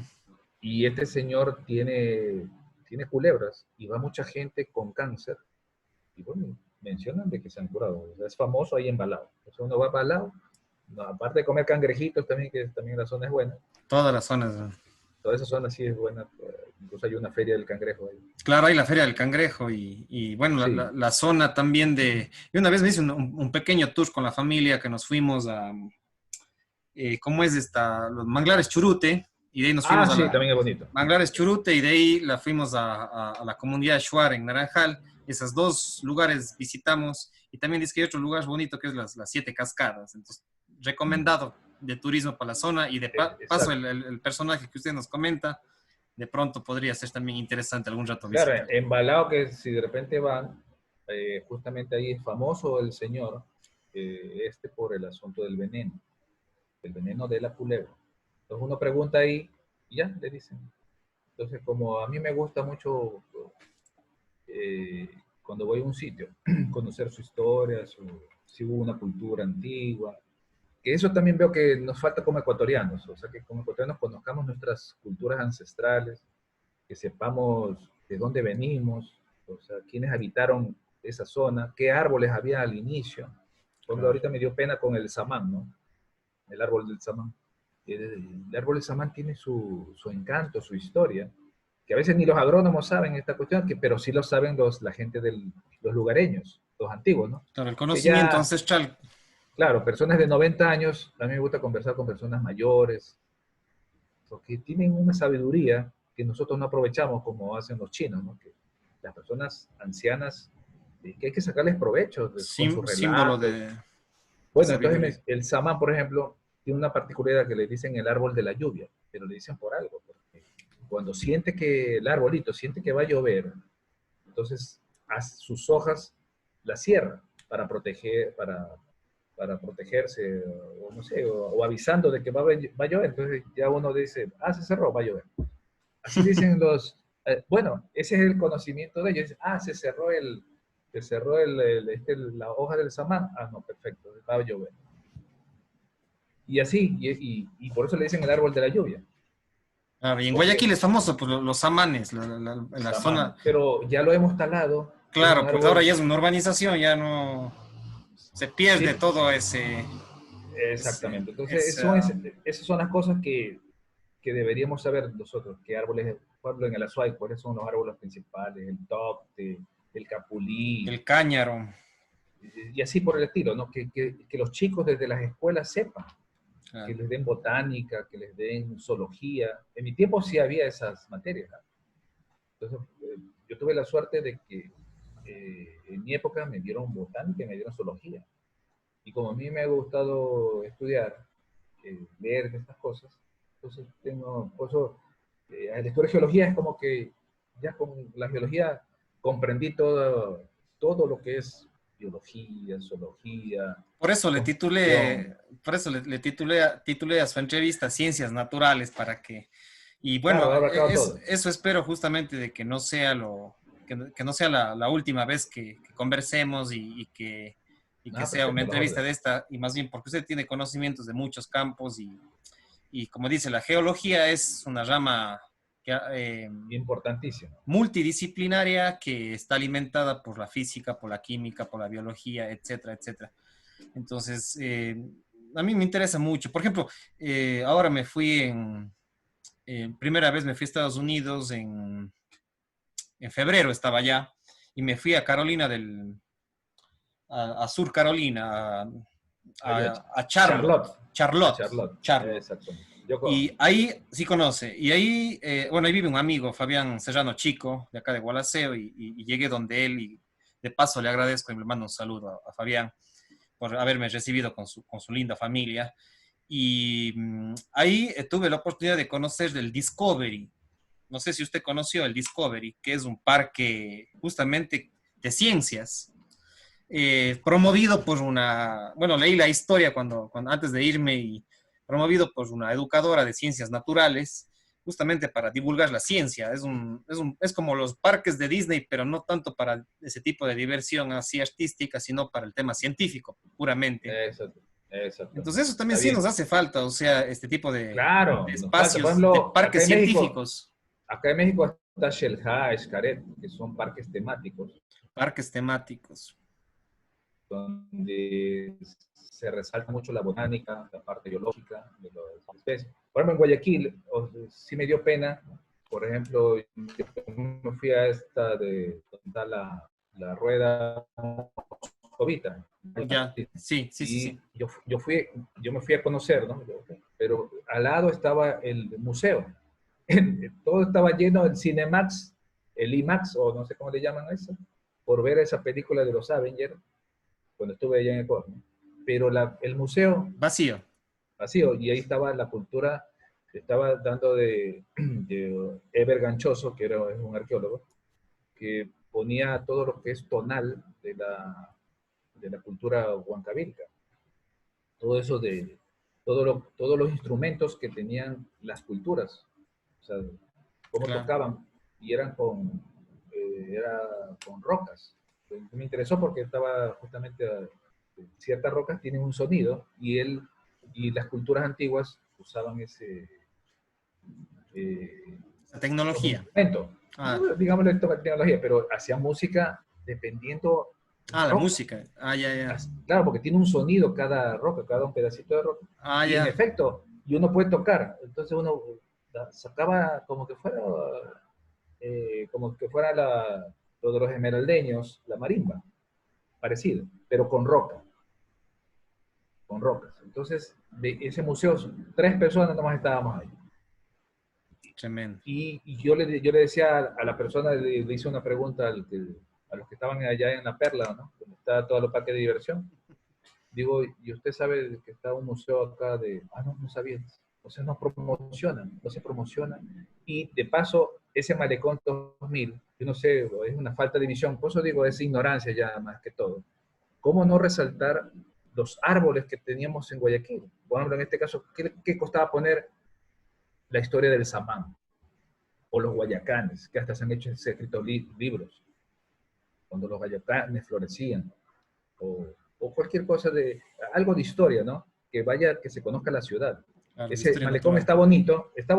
Y este señor tiene culebras y va mucha gente con cáncer. Y bueno, mencionan de que se han curado. O sea, es famoso ahí en Balao. O sea, uno va a Balao, no, aparte de comer cangrejitos también, que también la zona es buena. Todas las zonas. Toda esa zona sí es buena. Incluso hay una feria del cangrejo ahí. Claro, hay la Feria del Cangrejo y bueno, Sí. la zona también de... Y una vez me hice un pequeño tour con la familia que nos fuimos a... ¿cómo es esta? Los Manglares Churute, y de ahí nos fuimos a Sí, la... también es bonito. Manglares Churute y de ahí la fuimos a la comunidad Shuar en Naranjal. Esos dos lugares visitamos y también dice que hay otro lugar bonito que es las Siete Cascadas. Entonces, recomendado de turismo para la zona y de paso Exacto. el personaje que usted nos comenta, de pronto podría ser también interesante algún rato Claro, visitar. embalado que si de repente van, justamente ahí es famoso el señor, por el asunto del veneno de la culebra. Entonces uno pregunta ahí y ya le dicen. Entonces, como a mí me gusta mucho cuando voy a un sitio, conocer su historia, si hubo una cultura antigua, que eso también veo que nos falta como ecuatorianos, o sea, que como ecuatorianos conozcamos nuestras culturas ancestrales, que sepamos de dónde venimos, o sea, quiénes habitaron esa zona, qué árboles había al inicio. Por ejemplo, Claro. ahorita me dio pena con el samán, ¿no? El árbol del samán. El árbol del samán tiene su encanto, su historia, que a veces ni los agrónomos saben esta cuestión, pero sí lo saben la gente los lugareños, los antiguos, ¿no? Claro, el Que conocimiento ya, ancestral. claro, personas de 90 años, a mí me gusta conversar con personas mayores, porque tienen una sabiduría que nosotros no aprovechamos como hacen los chinos, ¿no? Que las personas ancianas, que hay que sacarles provecho con sus Símbolo relatos. de Bueno, sabiduría. entonces el samán, por ejemplo, tiene una particularidad que le dicen el árbol de la lluvia, pero le dicen por algo, porque cuando siente que el arbolito siente que va a llover, entonces sus hojas las cierra para protegerse, o no sé, o avisando de que va a llover. Entonces ya uno dice, se cerró, va a llover. Así dicen bueno, ese es el conocimiento de ellos. Se cerró la hoja del samán. No, perfecto, va a llover. Y así, y por eso le dicen el árbol de la lluvia. Claro, y en Porque Guayaquil es famoso por los samanes, la samán, zona. pero ya lo hemos talado, es un Claro, pues ahora árbol, ya es una urbanización, ya no se pierde sí, todo exactamente. Entonces, esa. esas son las cosas que deberíamos saber nosotros, qué árboles, por ejemplo, en el Azuay, cuáles son los árboles principales, el tocte, el capulí, El cáñaro. y así por el estilo, ¿no? Que los chicos desde las escuelas sepan, que Claro. les den botánica, que les den zoología. En mi tiempo sí había esas materias, ¿no? Entonces, yo tuve la suerte de que en mi época me dieron botánica y me dieron zoología. Y como a mí me ha gustado estudiar, leer de estas cosas, entonces por eso, al estudiar geología es como que ya con la geología comprendí todo lo que es biología, zoología, Por eso le construcción. titulé, por eso titulé a su entrevista Ciencias Naturales para que, y Claro, bueno, ha abarcado todo. eso espero justamente de que no sea que no sea la última vez que conversemos y que sea una Perfecto, las entrevista órdenes. de esta, y más bien porque usted tiene conocimientos de muchos campos y como dice, la geología es una rama que, Importantísimo. multidisciplinaria que está alimentada por la física, por la química, por la biología, etcétera, etcétera. Entonces, a mí me interesa mucho. Por ejemplo, ahora primera vez me fui a Estados Unidos en febrero, estaba allá, y me fui a a Sur Carolina, Allá, a Charlotte, Charlotte. A Charlotte, Charlotte, Charlotte. exactamente. Y ahí sí conoce. Y ahí, bueno, ahí vive un amigo, Fabián Serrano Chico, de acá de Gualaceo, y llegué donde él y de paso le agradezco y le mando un saludo a Fabián por haberme recibido con su linda familia. Y ahí tuve la oportunidad de conocer el Discovery. No sé si usted conoció el Discovery, que es un parque justamente de ciencias, promovido por bueno, leí la historia antes de irme y promovido por una educadora de ciencias naturales, justamente para divulgar la ciencia. Es como los parques de Disney, pero no tanto para ese tipo de diversión así artística, sino para el tema científico, puramente. Exacto, Entonces exactamente. eso también Está sí nos bien. hace falta, o sea, este tipo Claro, de nos falta. Por espacios, de ejemplo, parques científicos, acá en México está Xel-Há, Xcaret, que son parques temáticos, parques temáticos. donde se resalta mucho la botánica, la parte biológica de las especies. Por ejemplo, en Guayaquil, sí me dio pena, por ejemplo, yo me fui a esta de donde está la rueda Jovita, Ya, sí, sí, sí, y sí. yo me fui a conocer, ¿no? Pero al lado estaba el museo. Todo estaba lleno del Cinemax, el IMAX, o no sé cómo le llaman a eso, por ver esa película de los Avengers, cuando estuve allá en Ecuador, ¿no? Pero el museo Vacío. vacío, y ahí estaba la cultura, estaba dando de Eber Ganchoso, que es un arqueólogo, que ponía todo lo que es tonal de la cultura huancavilca. Todo eso de todos los instrumentos que tenían las culturas, o sea, cómo Claro. tocaban, y era con rocas. Me interesó porque estaba justamente, ciertas rocas tienen un sonido, y las culturas antiguas usaban La esos tecnología. instrumentos. Ah, No, digámosle tecnología, pero hacían música dependiendo la la roca. música. Ah, ya, ya. Claro, porque tiene un sonido cada roca, cada un pedacito de roca. Ah, Y en ya. efecto, y uno puede tocar. Entonces uno sacaba como que fuera lo de los esmeraldeños, la marimba, parecido, pero con roca, con rocas. Entonces, de ese museo, 3 personas nomás estábamos ahí. Tremendo. Y yo le decía a la persona, le hice una pregunta a los que estaban allá en La Perla, ¿no? Donde está todo el parque de diversión. Digo, ¿y usted sabe que está un museo acá de... Ah, no, no sabía. O sea, no promocionan, no se promociona. Y de paso, ese Malecón 2000, yo no sé, es una falta de visión. Por eso digo, es ignorancia ya más que todo. ¿Cómo no resaltar los árboles que teníamos en Guayaquil? Por ejemplo, en este caso, ¿qué costaba poner la historia del samán? O los guayacanes, que hasta se han hecho, se han escrito libros, cuando los guayacanes florecían, o cualquier cosa algo de historia, ¿no? Que se conozca la ciudad. Claro, de Ese historia malecón natural. está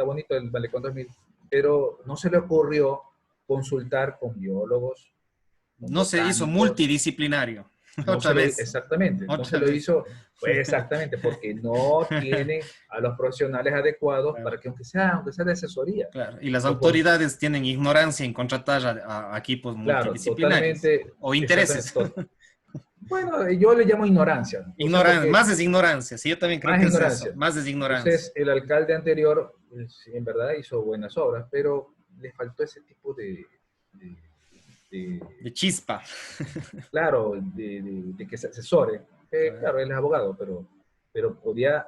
bonito el malecón 2000, pero no se le ocurrió consultar con biólogos, con No se hizo botánicos, multidisciplinario. no Otra se lo, vez. exactamente, no se Otra lo vez. hizo, pues exactamente, porque no tienen a los profesionales adecuados Claro, para que aunque sea de asesoría, claro. Y las o por, autoridades tienen ignorancia en contratar a equipos claro, multidisciplinarios totalmente, o exactamente, intereses. Bueno, yo le llamo ignorancia, o sea, Ignorancia, porque más es ignorancia. Sí, yo también creo más que es eso. ignorancia. Más es ignorancia. Entonces, el alcalde anterior, pues, en verdad hizo buenas obras, pero le faltó ese tipo de, de- De chispa. claro, de que se asesore. Claro. Claro, él es abogado, pero podía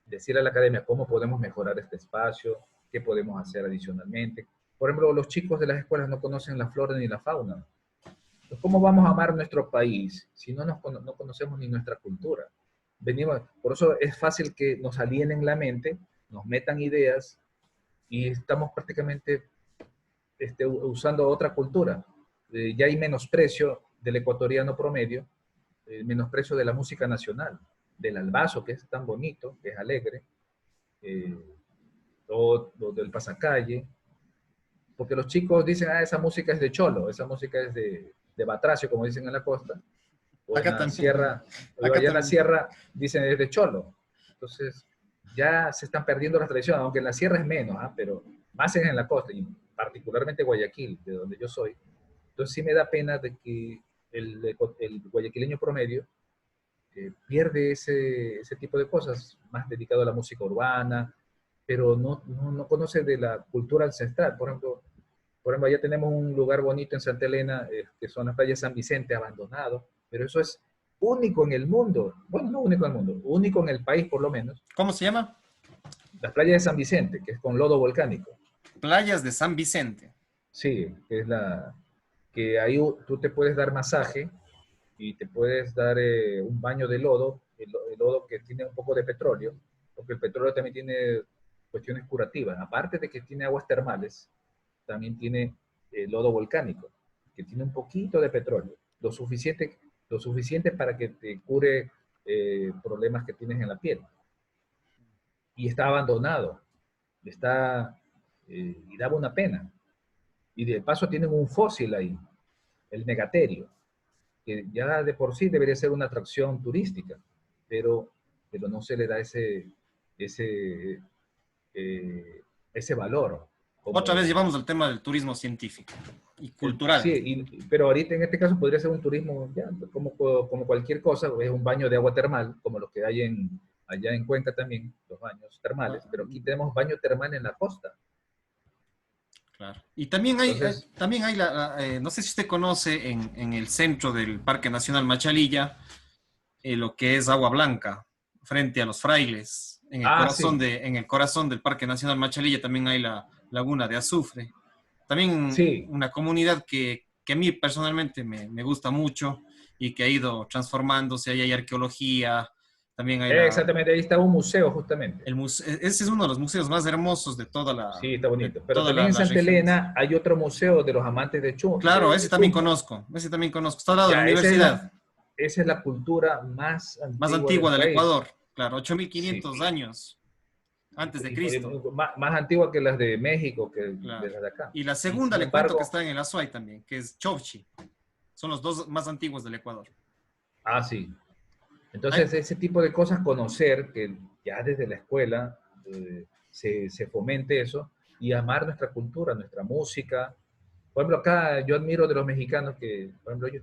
decir a la academia cómo podemos mejorar este espacio, qué podemos hacer adicionalmente. Por ejemplo, los chicos de las escuelas no conocen la flora ni la fauna. Entonces, ¿cómo vamos a amar nuestro país si no conocemos ni nuestra cultura? Por eso es fácil que nos alienen la mente, nos metan ideas y estamos prácticamente usando otra cultura. Ya hay menosprecio del ecuatoriano promedio, menosprecio de la música nacional, del albazo, que es tan bonito, que es alegre, eh, o del pasacalle, porque los chicos dicen, esa música es de cholo, esa música es de batracio, como dicen en la costa, o en Acá la también. sierra, o Acá allá en la también. sierra dicen es de cholo. Entonces, ya se están perdiendo las tradiciones, aunque en la sierra es menos, pero más es en la costa, y particularmente Guayaquil, de donde yo soy. Entonces sí me da pena de que el guayaquileño promedio pierde ese tipo de cosas, más dedicado a la música urbana, pero no conoce de la cultura ancestral. Por ejemplo, allá tenemos un lugar bonito en Santa Elena, que son las playas San Vicente, abandonado, pero eso es único en el mundo. Bueno, no único en el mundo, único en el país por lo menos. ¿Cómo se llama? Las playas de San Vicente, que es con lodo volcánico. Playas de San Vicente. Sí, que ahí tú te puedes dar masaje y te puedes dar un baño de lodo, el lodo que tiene un poco de petróleo, porque el petróleo también tiene cuestiones curativas. Aparte de que tiene aguas termales, también tiene lodo volcánico, que tiene un poquito de petróleo, lo suficiente para que te cure problemas que tienes en la piel. Y está abandonado, y daba una pena. Y de paso tienen un fósil ahí, el megaterio, que ya de por sí debería ser una atracción turística, pero, pero no se le da ese, ese valor. Otra vez Como, llevamos al tema del turismo científico y cultural. sí, pero ahorita en este caso podría ser un turismo, ya, como cualquier cosa, es un baño de agua termal, como los que hay allá en Cuenca también, los baños Ah, termales, pero aquí tenemos baño termal en la costa. claro. Y también Entonces, no sé si usted conoce en el centro del Parque Nacional Machalilla, lo que es Agua Blanca, frente a los Frailes. sí, En el corazón del Parque Nacional Machalilla también hay la Laguna de Azufre. También sí, una comunidad que a mí personalmente me gusta mucho. y que ha ido transformándose. Ahí hay arqueología, también hay Exactamente, ahí está un museo justamente. ese es uno de los museos más hermosos Sí, está de bonito. Pero toda también en la Santa región. Elena hay otro museo de los amantes Claro, de Sumo. ese también conozco. Está al lado de la Ya, universidad, esa es la cultura más más antigua del antigua del país. Ecuador. Claro, ocho mil Sí. quinientos años antes de Cristo. Más antigua que las de México, que de Claro. las de acá. Y la Y segunda sin le cuento que embargo, está en el Azuay también, que es Chofchi. Son los dos más antiguos del Ecuador. sí. Ay, Entonces, ese tipo de cosas, conocer, que ya desde la escuela se fomente eso, y amar nuestra cultura, nuestra música. Por ejemplo, acá yo admiro de los mexicanos que, por ejemplo, ellos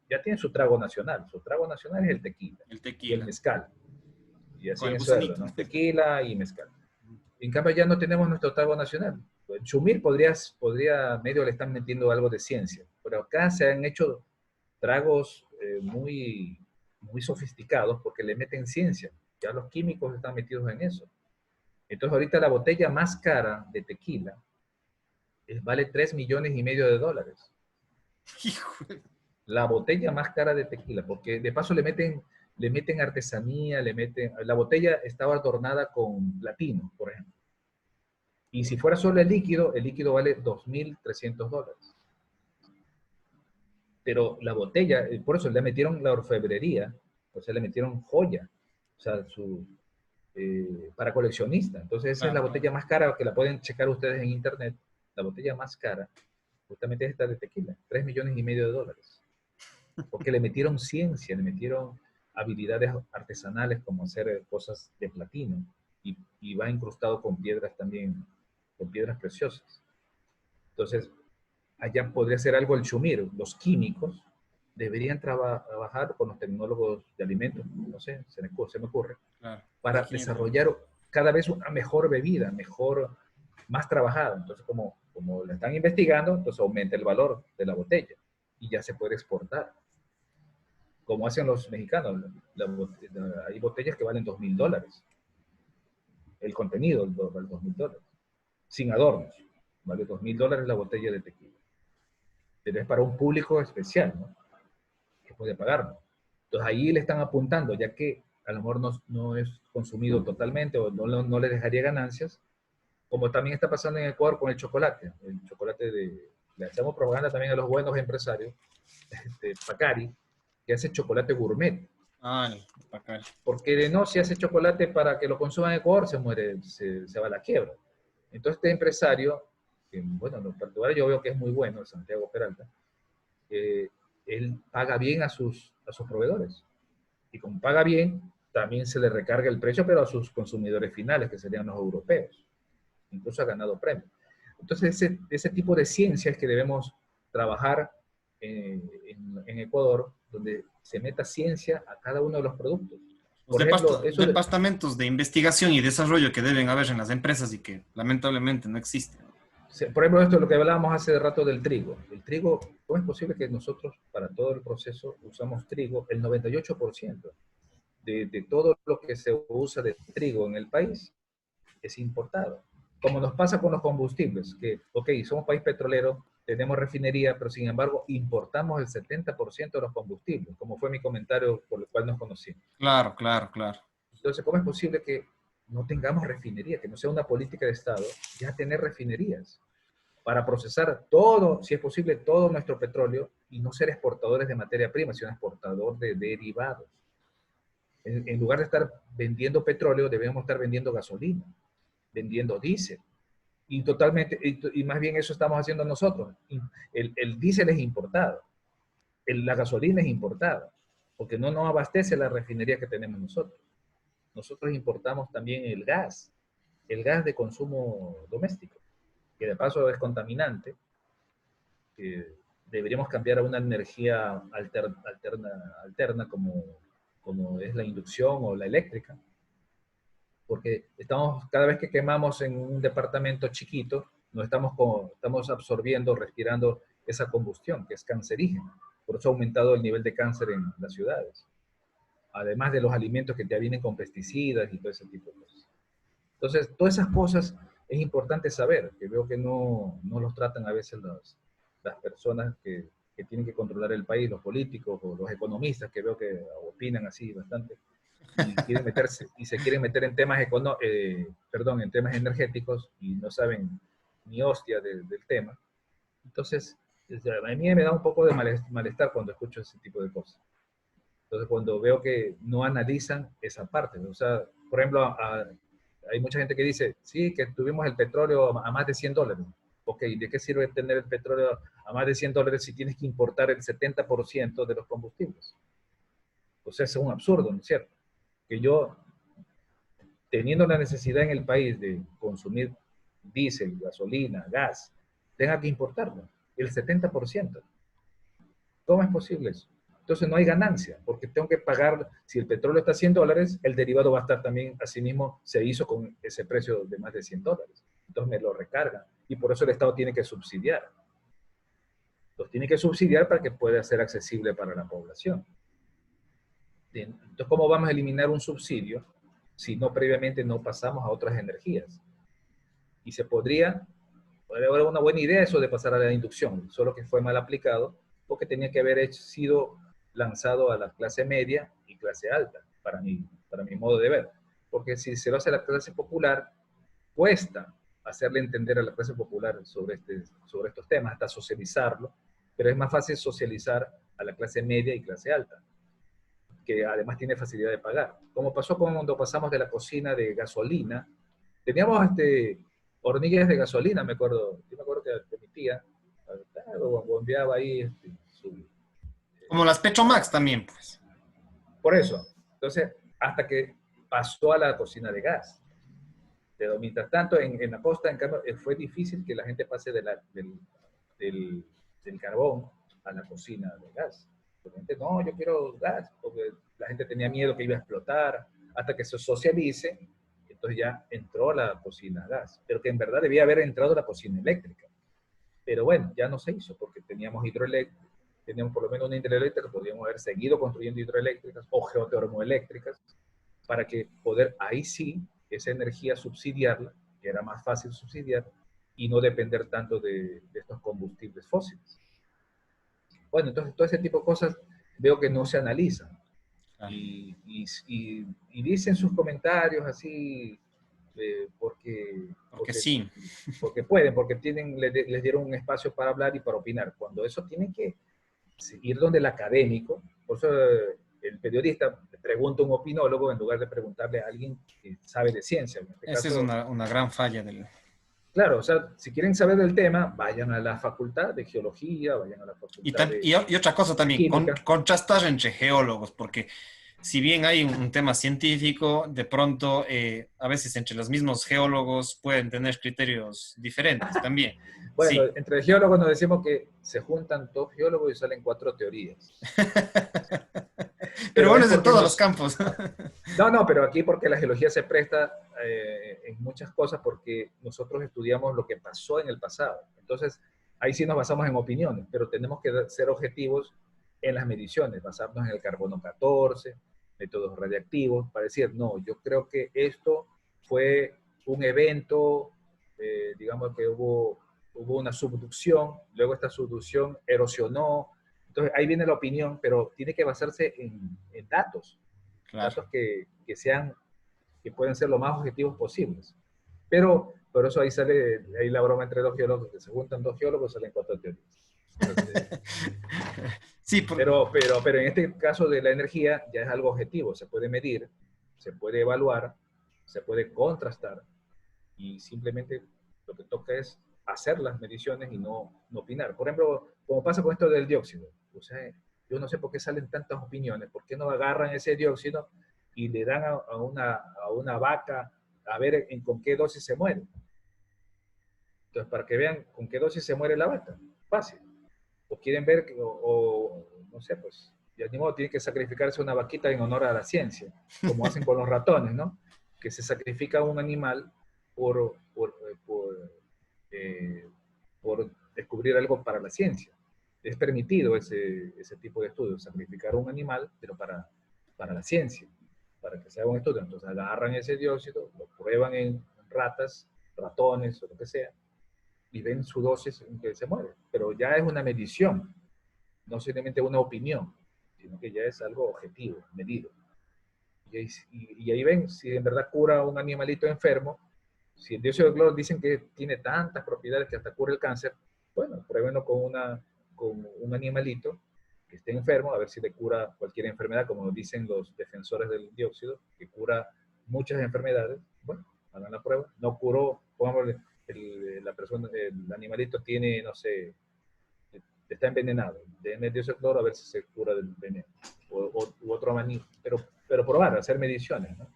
ya tienen su trago nacional. Su trago nacional es el tequila el y el tequila, mezcal. Y así con el en suero, gusanito. ¿no? Tequila y mezcal. En cambio, ya no tenemos nuestro trago nacional. En Chumil medio le están metiendo algo de ciencia, pero acá se han hecho tragos muy sofisticados porque le meten ciencia. Ya los químicos están metidos en eso. Entonces, ahorita la botella más cara de tequila vale 3,5 millones de dólares. Hijo, La botella más cara de tequila, porque de paso le meten artesanía, la botella estaba adornada con platino, por ejemplo. Y si fuera solo el líquido vale 2,300 dólares. Pero la botella, por eso le metieron la orfebrería, o sea, le metieron joya, o sea, para coleccionista. Entonces esa es la claro, claro. botella más cara, que la pueden checar ustedes en internet. La botella más cara, justamente es esta de tequila, 3,5 millones de dólares. Porque le metieron ciencia, le metieron habilidades artesanales como hacer cosas de platino y va incrustado con piedras también, con piedras preciosas. Entonces, allá podría ser algo el chumir. Los químicos deberían trabajar con los tecnólogos de alimentos, no sé, se me ocurre, Claro. para Ingeniero. desarrollar cada vez una mejor bebida, más trabajada. Entonces, como la están investigando, entonces aumenta el valor de la botella y ya se puede exportar. Como hacen los mexicanos, hay botellas que valen $2,000. El contenido vale $2,000, sin adornos. Vale $2,000 la botella de tequila. Pero es para un público especial, ¿no? Que puede pagarlo. Entonces ahí le están apuntando, ya que a lo mejor no es consumido totalmente o no le dejaría ganancias, como también está pasando en Ecuador con el chocolate. El chocolate le hacemos propaganda también a los buenos empresarios, Pacari, que hace chocolate gourmet. Ah, el Pacal. Porque de no, si hace chocolate para que lo consuman en Ecuador, se va a la quiebra. Entonces este empresario, que bueno, en particular yo veo que es muy bueno, Santiago Peralta, eh, él paga bien a sus proveedores. Y como paga bien, también se le recarga el precio, pero a sus consumidores finales, que serían los europeos. Incluso ha ganado premios. Entonces, ese tipo de ciencias que debemos trabajar en Ecuador, donde se meta ciencia a cada uno de los productos. Los Por ejemplo, departamentos de investigación y desarrollo que deben haber en las empresas y que lamentablemente no existen. por ejemplo, esto es lo que hablábamos hace rato del trigo. El trigo, ¿cómo es posible que nosotros, para todo el proceso, usamos trigo? El 98% de todo lo que se usa de trigo en el país es importado. Como nos pasa con los combustibles, que, ok, somos país petrolero, tenemos refinería, pero sin embargo importamos el 70% de los combustibles, como fue mi comentario por el cual nos conocimos. Claro, claro, claro. Entonces, ¿cómo es posible que no tengamos refinería, que no sea una política de Estado ya tener refinerías para procesar todo, si es posible, todo nuestro petróleo y no ser exportadores de materia prima, sino exportador de derivados? En lugar de estar vendiendo petróleo, debemos estar vendiendo gasolina, vendiendo diésel. Y más bien eso estamos haciendo nosotros. El diésel es importado, la gasolina es importada, porque no nos abastece la refinería que tenemos nosotros. Nosotros importamos también el gas de consumo doméstico, que de paso es contaminante. Deberíamos cambiar a una energía alterna como es la inducción o la eléctrica, porque cada vez que quemamos en un departamento chiquito, no estamos absorbiendo, respirando esa combustión que es cancerígena. Por eso ha aumentado el nivel de cáncer en las ciudades. Además de los alimentos que ya vienen con pesticidas y todo ese tipo de cosas. Entonces, todas esas cosas es importante saber, que veo que no los tratan a veces las personas que que tienen que controlar el país, los políticos o los economistas, que veo que opinan así bastante, y quieren meterse, y se quieren meter en temas, en temas energéticos, y no saben ni hostia del tema. Entonces, a mí me da un poco de malestar cuando escucho ese tipo de cosas. Entonces, cuando veo que no analizan esa parte, o sea, por ejemplo, hay mucha gente que dice, sí, que tuvimos el petróleo a más de $100. Ok, ¿de qué sirve tener el petróleo a más de $100 si tienes que importar el 70% de los combustibles? O sea, es un absurdo, ¿no es cierto? Que yo, teniendo la necesidad en el país de consumir diésel, gasolina, gas, tenga que importarlo, el 70%. ¿Cómo es posible eso? Entonces no hay ganancia, porque tengo que pagar, si el petróleo está a $100, el derivado va a estar también, así mismo se hizo con ese precio de más de $100. Entonces me lo recargan, y por eso el Estado tiene que subsidiar. Los tiene que subsidiar para que pueda ser accesible para la población. Entonces, ¿cómo vamos a eliminar un subsidio si no previamente no pasamos a otras energías? Y podría haber una buena idea eso de pasar a la inducción, solo que fue mal aplicado porque tenía que haber sido lanzado a la clase media y clase alta, para mi modo de ver. Porque si se lo hace a la clase popular, cuesta hacerle entender a la clase popular sobre estos temas, hasta socializarlo, pero es más fácil socializar a la clase media y clase alta, que además tiene facilidad de pagar. Como pasó cuando pasamos de la cocina de gasolina, teníamos hornillas de gasolina, yo me acuerdo que mi tía bombeaba ahí Como las Petromax también, pues. por eso. Entonces, hasta que pasó a la cocina de gas. Pero mientras tanto, en la costa, en cambio, fue difícil que la gente pase del, del carbón a la cocina de gas. La gente, no, yo quiero gas, porque la gente tenía miedo que iba a explotar, hasta que se socialice, entonces ya entró la cocina a gas, pero que en verdad debía haber entrado la cocina eléctrica. Pero bueno, ya no se hizo, porque teníamos hidroeléctrica, teníamos por lo menos una hidroeléctrica, podríamos haber seguido construyendo hidroeléctricas o geotermoeléctricas, para que poder, ahí sí, esa energía subsidiarla, que era más fácil subsidiar, y no depender tanto de estos combustibles fósiles. Bueno, entonces todo ese tipo de cosas veo que no se analizan. Claro. Y dicen sus comentarios así, porque, Porque porque, sí. porque pueden, porque les dieron un espacio para hablar y para opinar. Cuando eso tiene que ir donde el académico, por eso el periodista le pregunta a un opinólogo en lugar de preguntarle a alguien que sabe de ciencia. En este Esa es caso, una gran falla del... claro, o sea, si quieren saber del tema, vayan a la facultad de geología, vayan a la facultad Y otra cosa de también, química. contrastar entre geólogos, porque si bien hay un tema científico, de pronto a veces entre los mismos geólogos pueden tener criterios diferentes también. Bueno, Sí. entre geólogos nos decimos que se juntan dos geólogos y salen 4 teorías. Pero Pero bueno, es es de porque todos los campos. no, no, pero aquí porque la geología se presta en muchas cosas porque nosotros estudiamos lo que pasó en el pasado. Entonces, ahí sí nos basamos en opiniones, pero tenemos que ser objetivos en las mediciones, basarnos en el carbono 14, métodos radiactivos, para decir, no, yo creo que esto fue un evento, digamos que hubo una subducción, luego esta subducción erosionó. Entonces, ahí viene la opinión, pero tiene que basarse en datos, Claro. datos que pueden ser lo más objetivos posibles. Pero por eso ahí sale, ahí la broma entre dos geólogos, que se juntan dos geólogos, salen 4 teorías. Entonces, Sí, pero en este caso de la energía ya es algo objetivo, se puede medir, se puede evaluar, se puede contrastar, y simplemente lo que toca es hacer las mediciones y no opinar. Por ejemplo, como pasa con esto del dióxido, o sea, yo no sé por qué salen tantas opiniones, por qué no agarran ese dióxido y le dan a una vaca a ver con qué dosis se muere. Entonces, para que vean con qué dosis se muere la vaca, fácil. O quieren ver, no sé, pues, ya ni modo, tiene que sacrificarse una vaquita en honor a la ciencia, como hacen con los ratones, ¿no? Que se sacrifica un animal eh, por descubrir algo para la ciencia. Es permitido ese tipo de estudios, sacrificar un animal, pero para la ciencia, para que se haga un estudio. Entonces agarran ese dióxido, lo prueban en ratas, ratones o lo que sea, y ven su dosis en que se muere. Pero ya es una medición. no simplemente una opinión, sino que ya es algo objetivo, medido. Y ahí ven si en verdad cura a un animalito enfermo. Si el dióxido de cloro dicen que tiene tantas propiedades que hasta cura el cáncer, bueno, pruébenlo con un animalito que esté enfermo, a ver si le cura cualquier enfermedad, como nos dicen los defensores del dióxido, que cura muchas enfermedades. Bueno, hagan la prueba. No curó, pongámosle, el animalito tiene, no sé, está envenenado. Denle dióxido de cloro a ver si se cura del veneno. U otro maní. Pero probar, hacer mediciones, ¿no?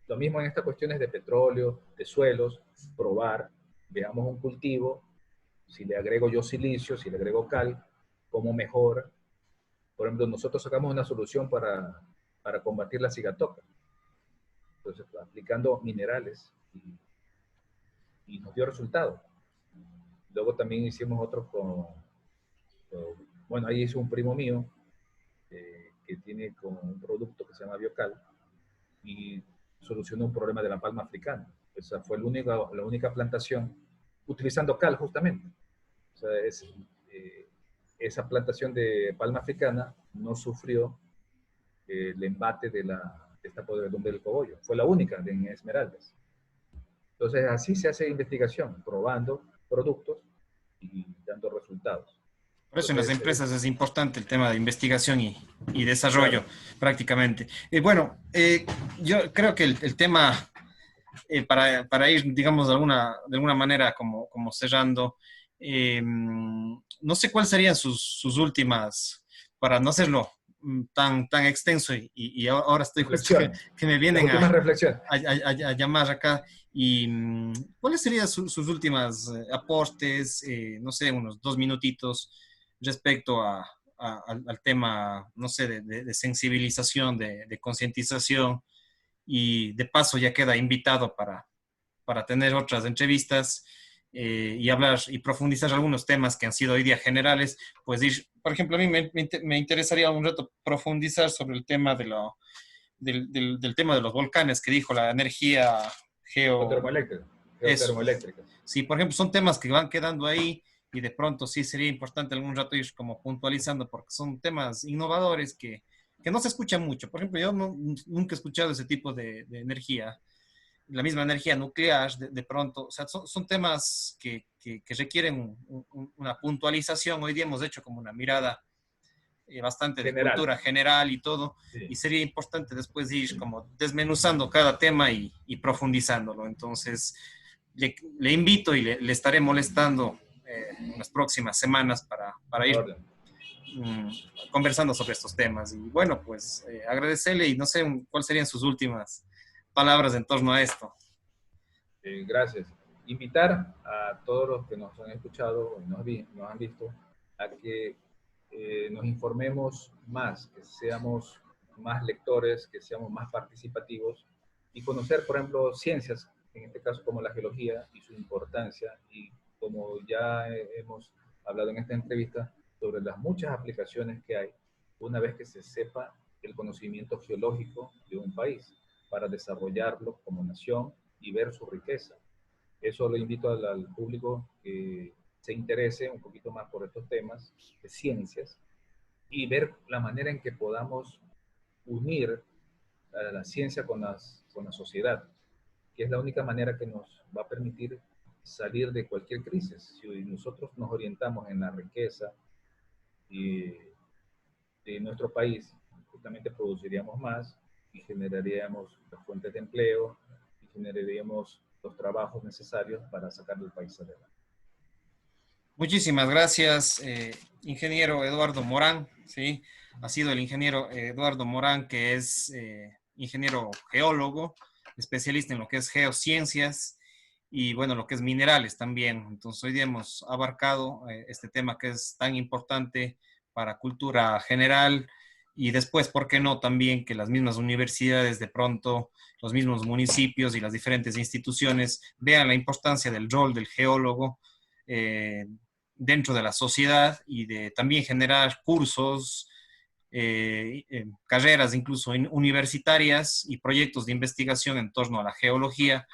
Lo mismo en estas cuestiones de petróleo, de suelos, probar, veamos un cultivo, si le agrego yo silicio, si le agrego cal, cómo mejora. Por ejemplo, nosotros sacamos una solución para combatir la cigatoca. Entonces, aplicando minerales y nos dio resultado. Luego también hicimos otro bueno, ahí hizo un primo mío que tiene con un producto que se llama Biocal y solucionó un problema de la palma africana. Esa fue la única plantación utilizando cal justamente. O sea, esa plantación de palma africana no sufrió el embate de esta podredumbre del cogollo. Fue la única en Esmeraldas. Entonces, así se hace investigación, probando productos y dando resultados. Por eso en las Entonces, empresas es importante el tema de investigación y desarrollo, claro, prácticamente. Bueno, yo creo que el tema, para ir, digamos, de alguna manera como cerrando, no sé cuáles serían sus últimas, para no hacerlo tan extenso, y ahora estoy justo reflexiones. que me Las vienen últimas reflexiones. a llamar acá. Y ¿cuáles serían sus últimas aportes? No sé, unos 2 minutitos respecto al tema, no sé, de sensibilización, de concientización, y de paso ya queda invitado para tener otras entrevistas y hablar y profundizar algunos temas que han sido hoy día generales. Pues ir, por ejemplo, a mí me interesaría un rato profundizar sobre el tema del tema de los volcanes que dijo la energía geo... Geotermoeléctricas. Eso. Geotermoeléctricas. Sí, por ejemplo, son temas que van quedando ahí y de pronto sí sería importante algún rato ir como puntualizando porque son temas innovadores que no se escuchan mucho. Por ejemplo, yo nunca he escuchado ese tipo de energía, la misma energía nuclear, de pronto, o sea, son temas que requieren una puntualización. Hoy día hemos hecho como una mirada bastante de General. cultura general y todo, y Sí. sería importante después ir como desmenuzando cada tema y profundizándolo. Entonces, le invito y le estaré molestando en las próximas semanas para ir Orden. mm, conversando sobre estos temas. Y bueno, pues agradecerle y no sé cuáles serían sus últimas palabras en torno a esto. Gracias. Invitar a todos los que nos han escuchado y nos han visto a que nos informemos más, que seamos más lectores, que seamos más participativos y conocer, por ejemplo, ciencias, en este caso como la geología y su importancia, y como ya hemos hablado en esta entrevista, sobre las muchas aplicaciones que hay una vez que se sepa el conocimiento geológico de un país para desarrollarlo como nación y ver su riqueza. Eso lo invito al público que se interese un poquito más por estos temas de ciencias y ver la manera en que podamos unir a la ciencia con la sociedad, que es la única manera que nos va a permitir salir de cualquier crisis. Si nosotros nos orientamos en la riqueza de nuestro país, justamente produciríamos más y generaríamos las fuentes de empleo y generaríamos los trabajos necesarios para sacar el país adelante. Muchísimas gracias, ingeniero Eduardo Morán, ¿sí? Ha sido el ingeniero Eduardo Morán, que es ingeniero geólogo, especialista en lo que es geociencias y, bueno, lo que es minerales también. Entonces, hoy día hemos abarcado este tema que es tan importante para cultura general y después, ¿por qué no? También que las mismas universidades, de pronto, los mismos municipios y las diferentes instituciones vean la importancia del rol del geólogo dentro de la sociedad y de también generar cursos, carreras incluso universitarias y proyectos de investigación en torno a la geología,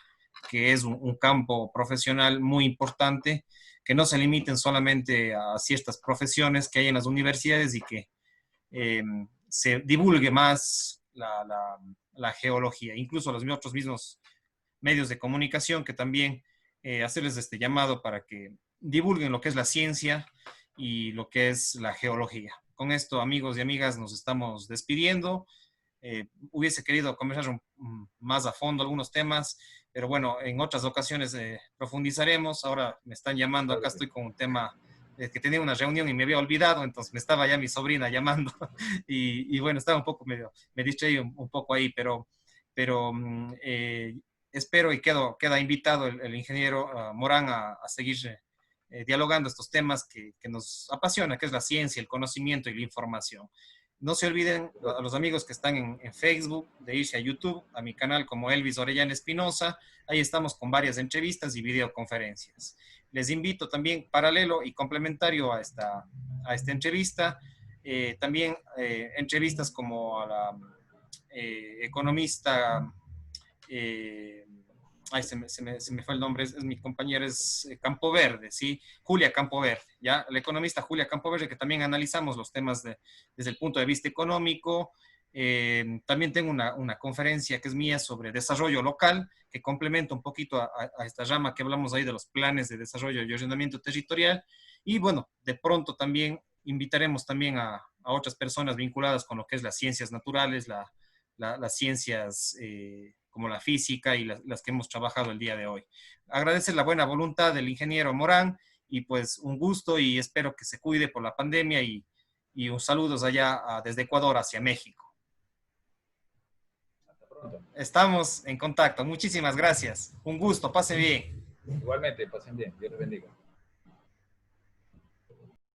que es un campo profesional muy importante que no se limiten solamente a ciertas profesiones que hay en las universidades y que se divulgue más la geología, incluso los otros mismos medios de comunicación que también hacerles este llamado para que divulguen lo que es la ciencia y lo que es la geología. Con esto, amigos y amigas, nos estamos despidiendo. Hubiese querido conversar más a fondo algunos temas, pero bueno, en otras ocasiones profundizaremos. Ahora me están llamando, acá estoy con un tema que tenía una reunión y me había olvidado, entonces me estaba ya mi sobrina llamando y bueno, estaba un poco medio, me distraí un poco ahí, pero espero y queda invitado el ingeniero Morán a seguir dialogando estos temas que nos apasiona, que es la ciencia, el conocimiento y la información. No se olviden a los amigos que están en Facebook de irse a YouTube, a mi canal como Elvis Orellana Espinosa. Ahí estamos con varias entrevistas y videoconferencias. Les invito también, paralelo y complementario a esta entrevista, también entrevistas como a la economista, ay, se me fue el nombre, es mi compañera, es Campoverde, ¿sí? Julia Campoverde, ¿ya? La economista Julia Campoverde, que también analizamos los temas desde el punto de vista económico. También tengo una conferencia que es mía sobre desarrollo local, que complementa un poquito a esta rama que hablamos ahí de los planes de desarrollo y ordenamiento territorial. Y bueno, de pronto también invitaremos también a otras personas vinculadas con lo que es las ciencias naturales, las ciencias como la física y las que hemos trabajado el día de hoy. Agradecer la buena voluntad del ingeniero Morán y pues un gusto y espero que se cuide por la pandemia y un saludos allá desde Ecuador hacia México. Hasta pronto. Estamos en contacto. Muchísimas gracias. Un gusto. Pase bien. Igualmente, pasen bien. Dios les bendiga.